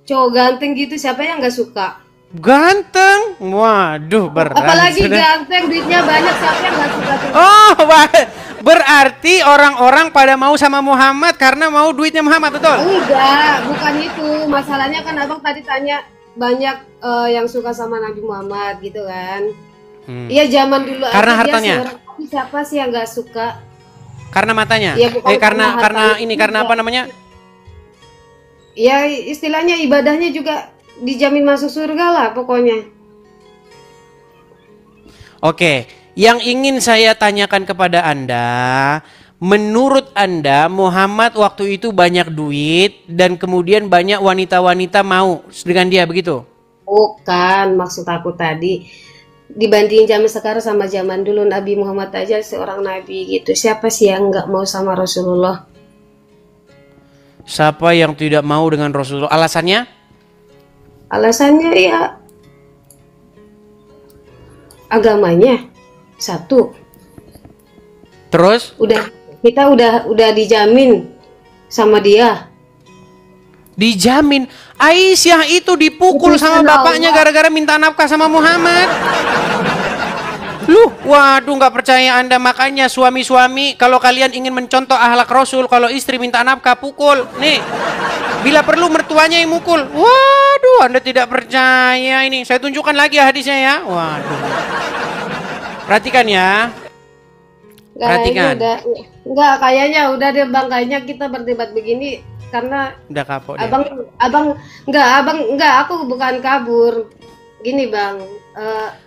cowok ganteng gitu? Siapa yang nggak suka? Ganteng? Waduh, berat. Apalagi ganteng, duitnya banyak. Siapa yang nggak suka tuh? Oh, berarti orang-orang pada mau sama Muhammad karena mau duitnya Muhammad, betul? Enggak, bukan itu. Masalahnya kan abang tadi tanya banyak yang suka sama Nabi Muhammad gitu kan. Iya zaman dulu Karena aja hartanya? tapi siapa sih yang nggak suka? Karena matanya? Ya, bukan karena hartanya ini, juga. karena apa namanya? Ya istilahnya ibadahnya juga dijamin masuk surga lah pokoknya. Oke, yang ingin saya tanyakan kepada Anda, menurut Anda Muhammad waktu itu banyak duit dan kemudian banyak wanita-wanita mau dengan dia, begitu? Bukan, maksud aku tadi dibanding zaman sekarang sama zaman dulu, Nabi Muhammad aja seorang nabi gitu. Siapa sih yang nggak mau sama Rasulullah? Siapa yang tidak mau dengan Rasulullah? Alasannya? Alasannya ya agamanya satu. Terus? Kita udah dijamin sama dia. Dijamin. Aisyah itu dipukul sama bapaknya gara-gara minta nafkah sama Muhammad. Loh, waduh, nggak percaya Anda. Makanya suami-suami kalau kalian ingin mencontoh akhlak Rasul, kalau istri minta nafkah pukul. Nih, bila perlu mertuanya yang mukul. Waduh, Anda tidak percaya ini. Saya tunjukkan lagi hadisnya ya. Waduh. Perhatikan ya. Perhatikan. Enggak, kayaknya udah deh Bang, kayaknya kita berdebat begini karena Udah kapok deh. abang aku bukan kabur. Gini Bang,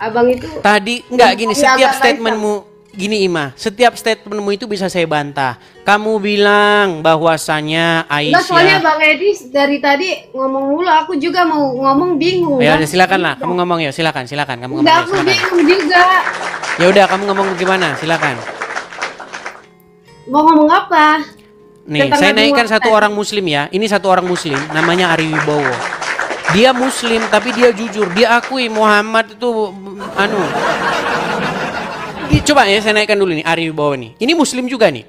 abang itu Tadi enggak gini, Iya, setiap Bang, statementmu gini Ima, setiap statementmu itu bisa saya bantah. Kamu bilang bahwasanya Enggak, soalnya Aisyah. Bang Edi dari tadi ngomong mulu, aku juga mau ngomong bingung. Ya Bang. udah, silakan lah, kamu ngomong ya, silakan kamu ngomong Udah ya, aku silakan. bingung juga. Ya udah, kamu ngomong gimana? Silakan. Mau ngomong apa? Nih, Tentang saya Nabi naikkan Muhammad. satu orang muslim ya. Ini satu orang muslim, namanya Ari Wibowo. Dia muslim tapi dia jujur, dia akui Muhammad itu Coba ya saya naikkan dulu nih Ari Wibowo nih. Ini muslim juga nih.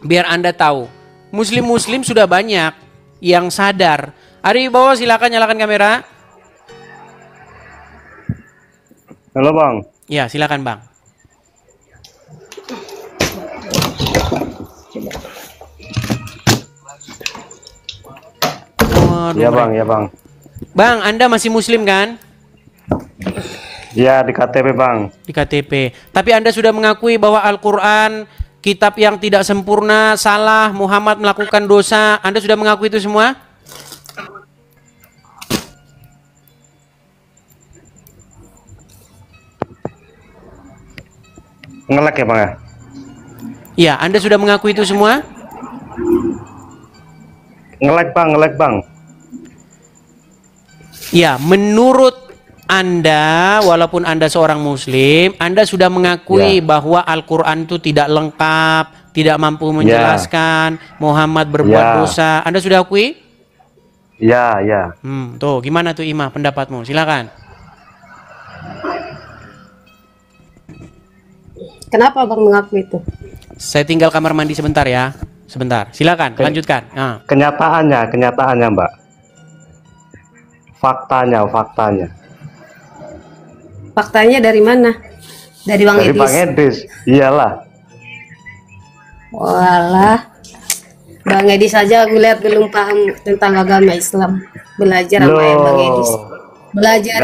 Biar Anda tahu, muslim-muslim sudah banyak yang sadar. Ari Wibowo, silakan nyalakan kamera. Halo Bang. Ya, silakan Bang. Waduh, Iya Bang, ya Bang. Bang, Anda masih muslim kan? Iya di KTP Bang. Di KTP. Tapi Anda sudah mengakui bahwa Al-Quran kitab yang tidak sempurna, salah, Muhammad melakukan dosa. Anda sudah mengakui itu semua? Ngelek ya Bang ya? Ya, Anda sudah mengakui itu semua? Ngelek Bang. Ya, menurut Anda, walaupun Anda seorang muslim, Anda sudah mengakui bahwa Al-Quran itu tidak lengkap, tidak mampu menjelaskan, Muhammad berbuat dosa. Anda sudah akui? Ya. Tuh, gimana tuh Imah pendapatmu? Silakan. Kenapa Bang mengakui itu? Saya tinggal kamar mandi sebentar ya. Sebentar. Silakan, lanjutkan. Nah. Kenyataannya Mbak. Faktanya. Faktanya dari mana? Dari Bang Dari Edis. Bang Edis. Iyalah. Walah, Bang Edis saja aku lihat belum paham tentang agama Islam. Belajar sama Bang Edis. Belajar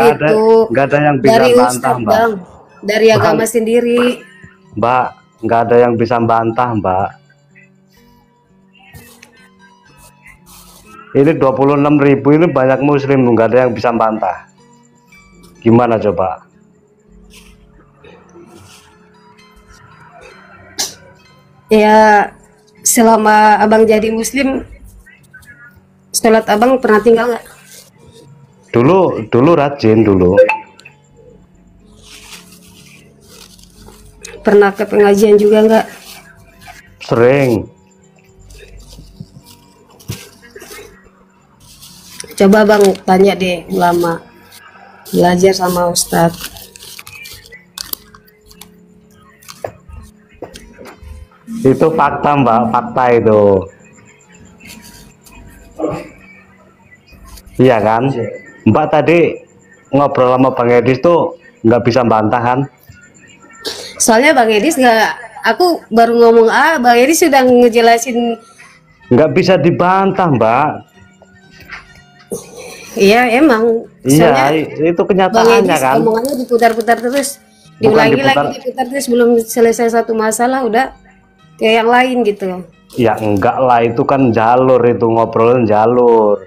Nggak ada yang bisa dari bantah, Ustadz, Mbak. Bang. Dari agama sendiri. Mbak, nggak ada yang bisa bantah, Mbak. Ini 26.000 ini banyak muslim, nggak ada yang bisa bantah. Gimana coba? Ya, selama abang jadi muslim, sholat abang pernah tinggal nggak? Dulu rajin dulu. Pernah ke pengajian juga nggak? Sering. Coba bang tanya deh ulama, belajar sama ustadz. Itu fakta, Mbak, fakta itu. Iya kan? Mbak tadi ngobrol sama Bang Edis tuh nggak bisa bantah kan? Soalnya Bang Edis nggak, aku baru ngomong Bang Edis sudah ngejelasin. Nggak bisa dibantah, Mbak. Iya emang. Iya, Soalnya itu Bang kenyataannya Edis kan. omongannya diputar-putar terus, Bukan diulangi diputar. lagi, diputar terus, belum selesai satu masalah udah kayak yang lain gitu. Ya enggak lah, itu kan jalur, itu ngobrolin jalur.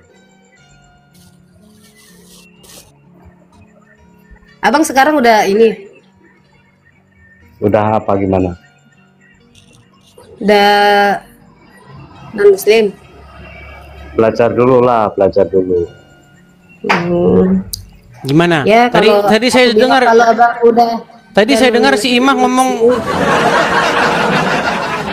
Abang sekarang udah ini, Udah apa gimana? udah non muslim. Belajar dulu lah, belajar dulu. Gimana? Ya, Tadi saya aku bilang dengar. kalau abang udah. Tadi saya dengar si Imah ngomong.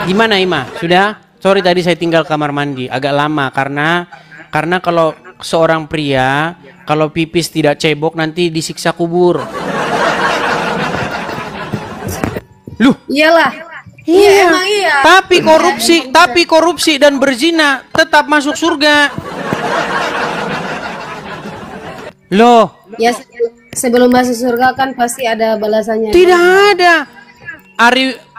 Gimana Imah? Sudah? Sorry tadi saya tinggal kamar mandi agak lama karena kalau seorang pria kalau pipis tidak cebok nanti disiksa kubur. Loh, Iyalah. Iya emang iya. tapi korupsi dan berzina tetap masuk surga. Loh, Ya sebelum masuk surga kan pasti ada balasannya. tidak ada.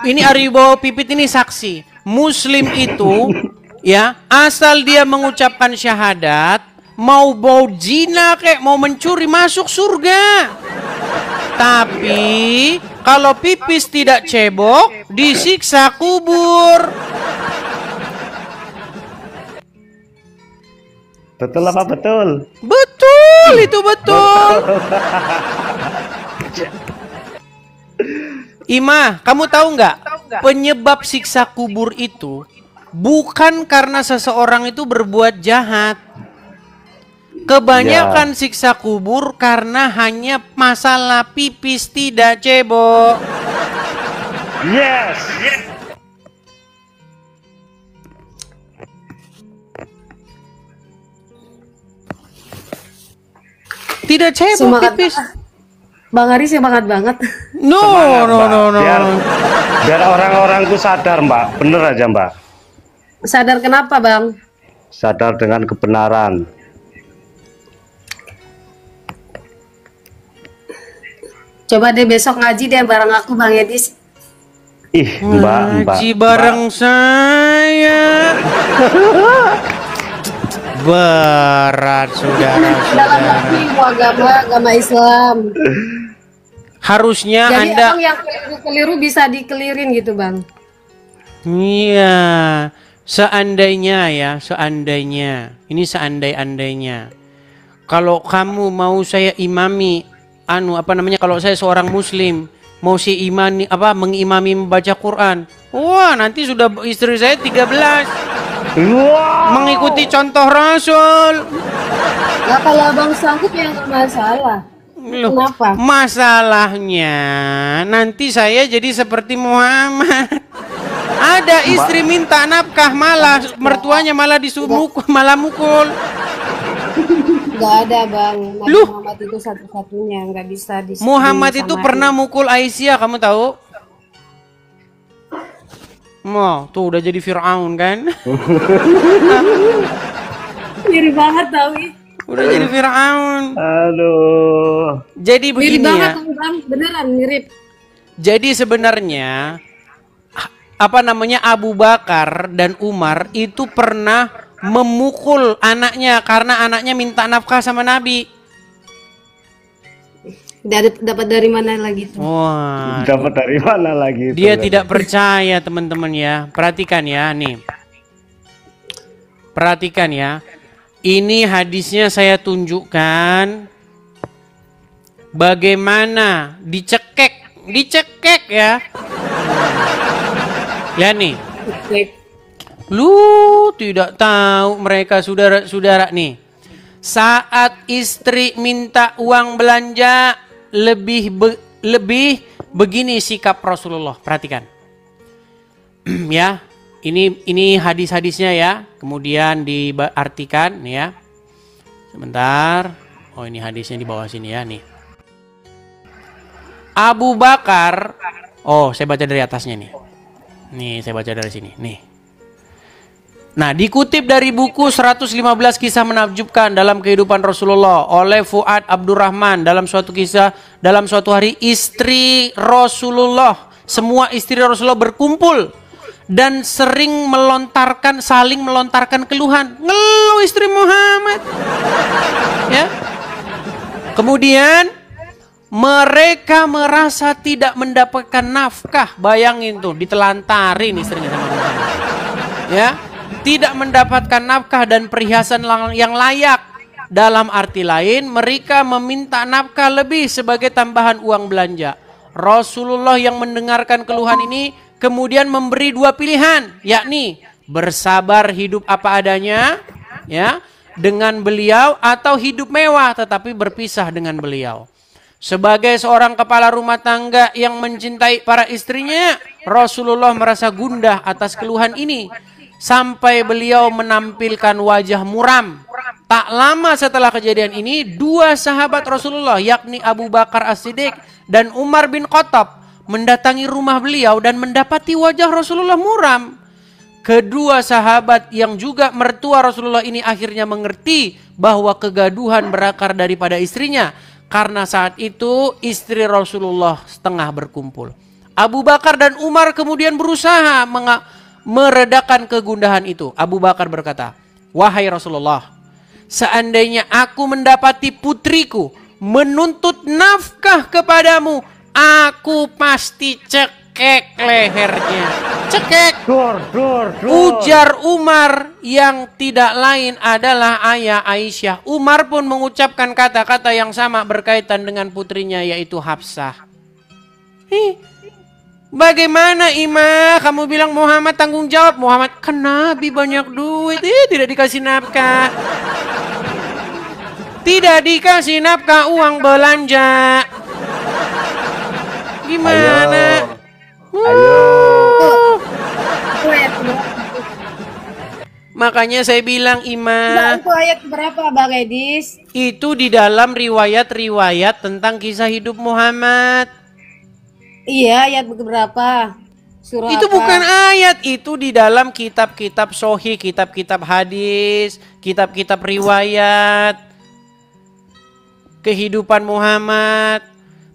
Ini Aribo Pipit ini saksi. Muslim itu ya, asal dia mengucapkan syahadat, mau bau zina kayak mau mencuri masuk surga. Tapi kalau pipis tidak cebok disiksa kubur. Betul apa betul? Betul, itu betul. Ima, kamu tahu nggak? Penyebab siksa kubur itu bukan karena seseorang itu berbuat jahat. Kebanyakan siksa kubur karena hanya masalah pipis tidak cebok. Yes. Tidak cebok Semangat pipis. Bang Ari semangat banget. No, Semangat, no, Mbak. no, no. Biar orang-orang itu sadar, Mbak. Bener aja, Mbak. Sadar kenapa bang? Sadar dengan kebenaran. Coba deh besok ngaji deh bareng aku Bang Edis. Ih, Mbak. Ngaji bareng saya. Berat Dalam saudara-saudara. hati agama Islam. Harusnya Jadi Anda abang yang keliru bisa dikelirin gitu bang. iya, seandainya ya, seandainya. Ini seandai-andainya. Kalau kamu mau saya imami kalau saya seorang muslim mau si imani mengimami membaca Quran. Wah, nanti sudah istri saya 13. Mengikuti contoh Rasul. Nah kalau abang sanggup ya nggak masalah. Loh, Kenapa? masalahnya nanti saya jadi seperti Muhammad. Ada istri minta nafkah malah mertuanya malah malah mukul. Nggak ada bang. Nabi Loh. Muhammad itu satu-satunya nggak bisa Muhammad itu pernah mukul Aisyah, kamu tahu? Mau tuh udah jadi Fir'aun kan? Mirip banget tau ih. Udah jadi Firaun. Aduh. Jadi Mirip begini banget ya. tuh, Bang, beneran mirip. Jadi sebenarnya apa namanya, Abu Bakar dan Umar itu pernah memukul anaknya karena anaknya minta nafkah sama Nabi. Dapat dari mana lagi tuh? Wah, Dapat dari mana lagi itu? dia tidak percaya teman-teman ya. Perhatikan ya nih. Perhatikan ya. Ini hadisnya saya tunjukkan bagaimana dicekek ya. Ya nih. Lu tidak tahu mereka saudara-saudara nih. Saat istri minta uang belanja lebih begini sikap Rasulullah. Perhatikan. Ya. Ini hadis-hadisnya ya. Kemudian diartikan ya. Sebentar. Oh, ini hadisnya di bawah sini ya nih. Abu Bakar. Oh, saya baca dari atasnya nih. Nih, saya baca dari sini. Nih. Nah, dikutip dari buku 115 kisah menakjubkan dalam kehidupan Rasulullah oleh Fuad Abdurrahman. Dalam suatu kisah, dalam suatu hari istri Rasulullah, semua istri Rasulullah berkumpul dan saling melontarkan keluhan. Ngeluh istri Muhammad. Ya. Kemudian mereka merasa tidak mendapatkan nafkah. Bayangin tuh, ditelantarin istrinya sama Muhammad. Ya. Tidak mendapatkan nafkah dan perhiasan yang layak. Dalam arti lain, mereka meminta nafkah lebih sebagai tambahan uang belanja. Rasulullah yang mendengarkan keluhan ini kemudian memberi dua pilihan, yakni bersabar hidup apa adanya ya dengan beliau atau hidup mewah tetapi berpisah dengan beliau. Sebagai seorang kepala rumah tangga yang mencintai para istrinya, Rasulullah merasa gundah atas keluhan ini. Sampai beliau menampilkan wajah muram. Tak lama setelah kejadian ini, dua sahabat Rasulullah yakni Abu Bakar As-Siddiq dan Umar bin Khattab mendatangi rumah beliau dan mendapati wajah Rasulullah muram. Kedua sahabat yang juga mertua Rasulullah ini akhirnya mengerti bahwa kegaduhan berakar daripada istrinya. Karena saat itu istri Rasulullah setengah berkumpul. Abu Bakar dan Umar kemudian berusaha meredakan kegundahan itu. Abu Bakar berkata, "Wahai Rasulullah, seandainya aku mendapati putriku menuntut nafkah kepadamu, aku pasti cekek lehernya." Cekek. Dor. Ujar Umar yang tidak lain adalah ayah Aisyah. Umar pun mengucapkan kata-kata yang sama berkaitan dengan putrinya yaitu Hafsah. Bagaimana Ima? Kamu bilang Muhammad tanggung jawab. Muhammad kan Nabi banyak duit. Tidak dikasih nafkah. Tidak dikasih nafkah uang belanja. Gimana? Ayo. Makanya saya bilang Ima. Itu ayat berapa Bang Edis? Itu di dalam riwayat-riwayat tentang kisah hidup Muhammad. Iya, ayat berapa? Surah Itu apa? bukan ayat, itu di dalam kitab-kitab sahih, kitab-kitab hadis, kitab-kitab riwayat kehidupan Muhammad.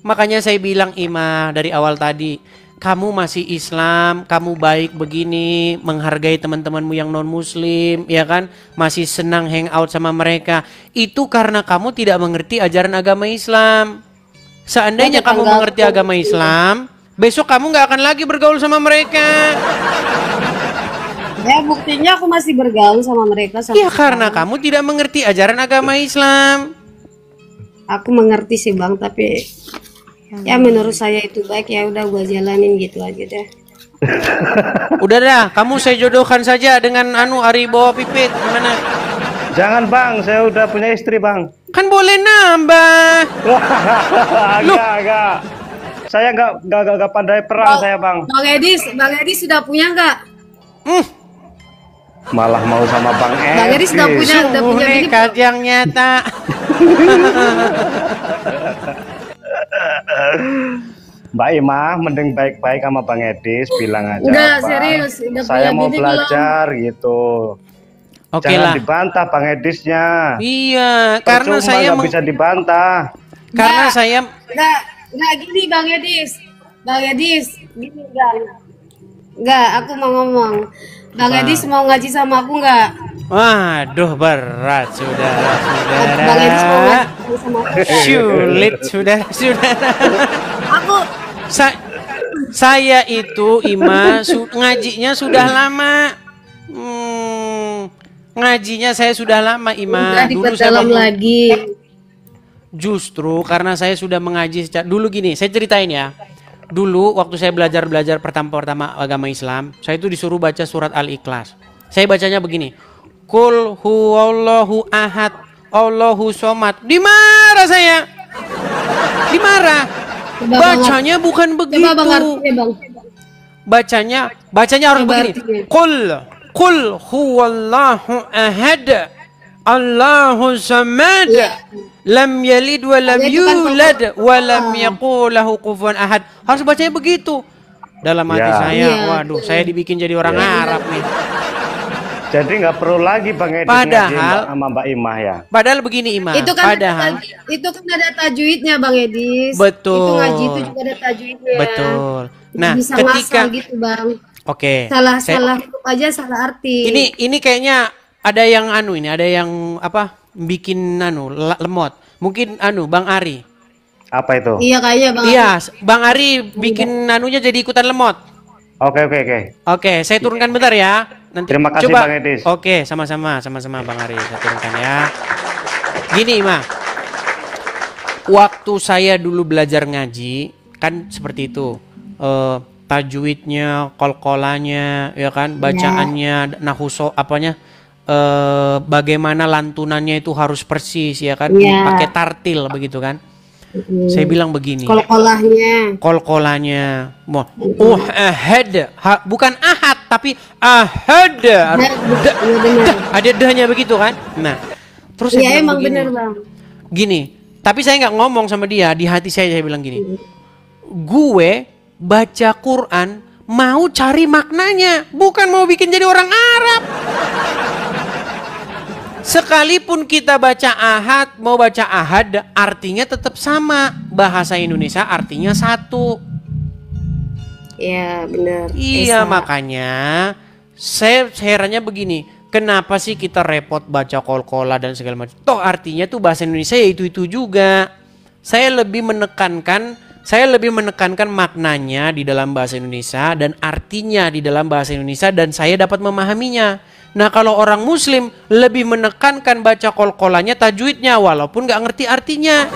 Makanya saya bilang Ima dari awal tadi, kamu masih Islam, kamu baik begini, menghargai teman-temanmu yang non muslim, ya kan? Masih senang hangout sama mereka. Itu karena kamu tidak mengerti ajaran agama Islam. Seandainya kamu mengerti agama Islam, besok kamu nggak akan lagi bergaul sama mereka. Ya buktinya aku masih bergaul sama mereka. Ya karena kamu tidak mengerti ajaran agama Islam. Aku mengerti sih Bang, tapi ya menurut saya itu baik, ya udah gua jalanin gitu aja deh. Udah dah, kamu saya jodohkan saja dengan Ari bawa pipit, gimana? Jangan Bang, saya udah punya istri Bang. Kan boleh nambah. Enggak. Saya enggak pandai perang saya Bang. Bang Edis sudah punya nggak? Malah mau sama Bang Edis. Bang Edis udah punya bini. Nekat yang nyata. Mbak Ima, mending baik-baik sama Bang Edis, bilang aja. Udah Bang, serius, udah saya punya mau bini belajar gitu. Oke Jangan lah. dibantah Bang Edisnya. Iya, karena Percuma saya nggak bisa dibantah. karena saya Nggak gini Bang Edis. Bang Edis, gini nggak, aku mau ngomong. Bang Edis mau ngaji sama aku nggak? waduh berat saudara-saudara. Bang Edis mau ngaji sama aku. Sulit saudara-saudara. Aku Saya itu Ima ngajinya sudah lama. Ngajinya saya sudah lama Ima. udah diperdalam lagi. Justru karena saya sudah mengaji dulu gini, saya ceritain ya. Dulu waktu saya belajar pertama agama Islam, saya itu disuruh baca surat Al-Ikhlas. Saya bacanya begini. Qul huwallahu ahad, Allahu somad. Dimarah saya. Dimarah. Bacanya bukan begitu. Coba Bang artinya Bang. Bacanya harus Coba begini. artinya. Qul huwallahu ahad, Allahu samad. Lam yalid wa lam yulad wa lam yakul lahu kufuwan ahad. Harus bacanya begitu. Dalam hati saya, waduh, saya dibikin jadi orang Arab nih. Jadi nggak perlu lagi Bang Edis ngaji sama Mbak Imah ya. Padahal begini Imah. Itu kan padahal itu kan ada tajwidnya Bang Edis. Betul. Itu ngaji itu juga ada tajwidnya. Betul. Nah, bisa ketika ngasal gitu Bang. Oke. Salah huruf aja salah arti. Ini kayaknya ada yang ada yang apa? Bikin lemot. Mungkin Bang Ari. Apa itu? Iya kayaknya Bang. Iya, Bang Ari bikin anunya jadi ikutan lemot. Oke. Oke, saya turunkan bentar ya. Nanti Terima kasih coba. Bang Edis. Oke, sama-sama Bang Ari, saya turunkan ya. Gini, Ima. Waktu saya dulu belajar ngaji, kan seperti itu. Tajwidnya, qalqalanya, ya kan, bacaannya, nahuso apanya? Bagaimana lantunannya itu harus persis ya kan, pakai tartil begitu kan. Saya bilang begini, kolkolanya mau ahad, bukan ahad tapi ahad, ada dahnya begitu kan. Nah terus saya bilang emang begini, bener Bang. Gini, tapi saya nggak ngomong sama dia, di hati saya bilang gini, gue baca Quran mau cari maknanya, bukan mau bikin jadi orang Arab. Sekalipun kita baca ahad, mau baca ahad, artinya tetap sama. Bahasa Indonesia artinya satu. Iya benar. Iya, makanya saya herannya begini. Kenapa sih kita repot baca kolkola dan segala macam? Toh artinya tuh bahasa Indonesia ya itu juga. Saya lebih menekankan maknanya di dalam bahasa Indonesia dan artinya di dalam bahasa Indonesia dan saya dapat memahaminya. Nah kalau orang muslim lebih menekankan baca kolkolanya, tajwidnya walaupun gak ngerti artinya.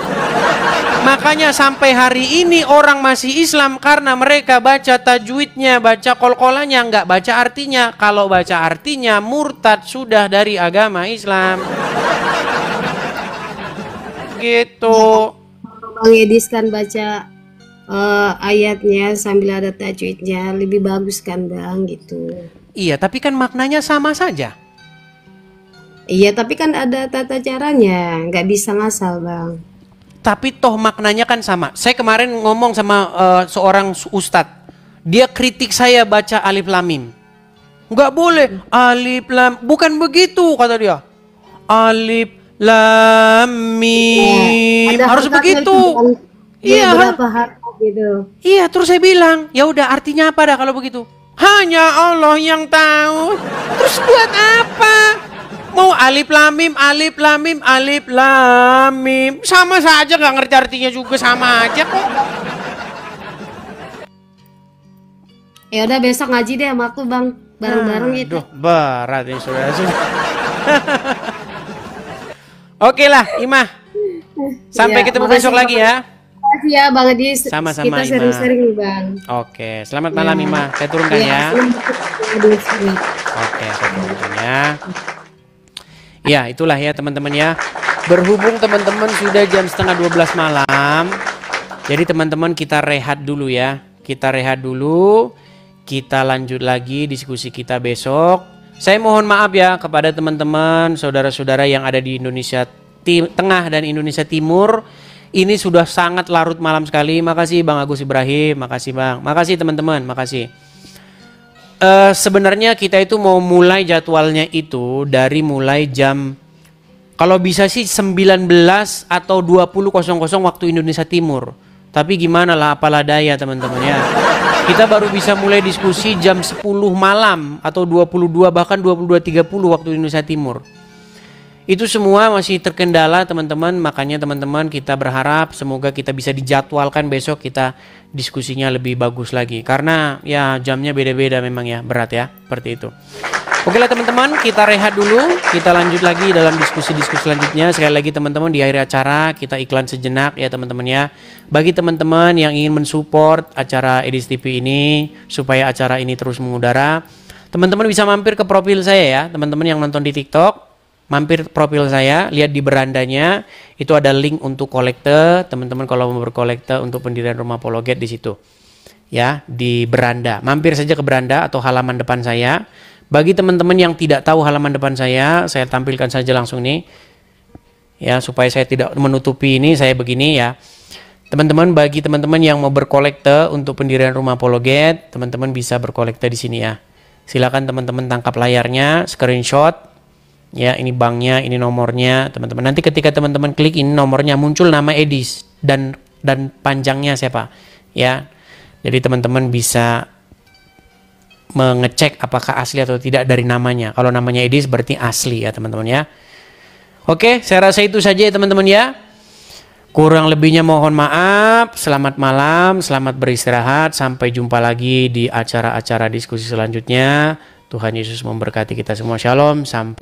Makanya sampai hari ini orang masih Islam karena mereka baca tajwidnya, baca kolkolanya, gak baca artinya. Kalau baca artinya murtad sudah dari agama Islam. Gitu. Bang Edis kan baca ayatnya sambil ada tajwidnya, lebih bagus kan Bang gitu. Iya, tapi kan maknanya sama saja. Iya, tapi kan ada tata caranya, nggak bisa ngasal Bang. Tapi toh maknanya kan sama. Saya kemarin ngomong sama seorang ustadz, dia kritik saya baca alif lam mim. Nggak boleh alif lam, bukan begitu kata dia. Alif lam mim harus begitu. Iya, gitu. Iya, terus saya bilang, ya udah artinya apa dah kalau begitu? Hanya Allah yang tahu. Terus buat apa? Mau alif lam mim, alif lam mim, alif lam mim, sama saja, nggak ngerti artinya juga sama aja kok. Ya udah besok ngaji deh sama aku Bang, bareng-bareng gitu. Aduh, berat ini saudara. Oke lah, Imah. Sampai ketemu besok lagi ya. Makasih ya Bang Edis. Sama-sama, kita sering-sering nih Bang. Oke, selamat malam Imah. Saya turunkan ya. Oke, saya turunkan ya. Ya, itulah ya teman-teman ya. Berhubung teman-teman sudah jam 11:30 malam. Jadi teman-teman kita rehat dulu ya. Kita rehat dulu. Kita lanjut lagi diskusi kita besok. Saya mohon maaf ya kepada teman-teman, saudara-saudara yang ada di Indonesia Tengah dan Indonesia Timur. Ini sudah sangat larut malam sekali. Makasih Bang Agus Ibrahim, makasih Bang. Makasih teman-teman, makasih. sebenarnya kita itu mau mulai jadwalnya itu dari mulai jam, kalau bisa sih 19 atau 20.00 waktu Indonesia Timur. Tapi gimana lah, apalah daya teman-teman ya. Kita baru bisa mulai diskusi jam 10 malam atau 22 bahkan 22.30 waktu Indonesia Timur. Itu semua masih terkendala teman-teman, makanya teman-teman kita berharap semoga kita bisa dijadwalkan besok kita diskusinya lebih bagus lagi. Karena ya jamnya beda-beda memang ya, berat ya, seperti itu. Oke lah teman-teman, kita rehat dulu, kita lanjut lagi dalam diskusi-diskusi selanjutnya. Sekali lagi teman-teman, di akhir acara kita iklan sejenak ya teman-teman ya. Bagi teman-teman yang ingin mensupport acara Edis TV ini supaya acara ini terus mengudara, teman-teman bisa mampir ke profil saya ya, teman-teman yang nonton di TikTok. Mampir profil saya, lihat di berandanya itu ada link untuk kolekte. Teman-teman kalau mau berkolekte untuk pendirian rumah Apologet di situ. Ya, di beranda. Mampir saja ke beranda atau halaman depan saya. Bagi teman-teman yang tidak tahu halaman depan saya tampilkan saja langsung nih. Ya, supaya saya tidak menutupi ini, saya begini ya. Teman-teman, bagi teman-teman yang mau berkolekte untuk pendirian rumah Apologet, teman-teman bisa berkolekte di sini ya. Silakan teman-teman tangkap layarnya, screenshot. Ya, ini banknya, ini nomornya, teman-teman. Nanti ketika teman-teman klik ini nomornya muncul nama Edis dan panjangnya siapa, ya. Jadi teman-teman bisa mengecek apakah asli atau tidak dari namanya. Kalau namanya Edis berarti asli ya, teman-teman ya. Oke, saya rasa itu saja ya, teman-teman ya. Kurang lebihnya mohon maaf. Selamat malam, selamat beristirahat. Sampai jumpa lagi di acara-acara diskusi selanjutnya. Tuhan Yesus memberkati kita semua. Shalom, sampai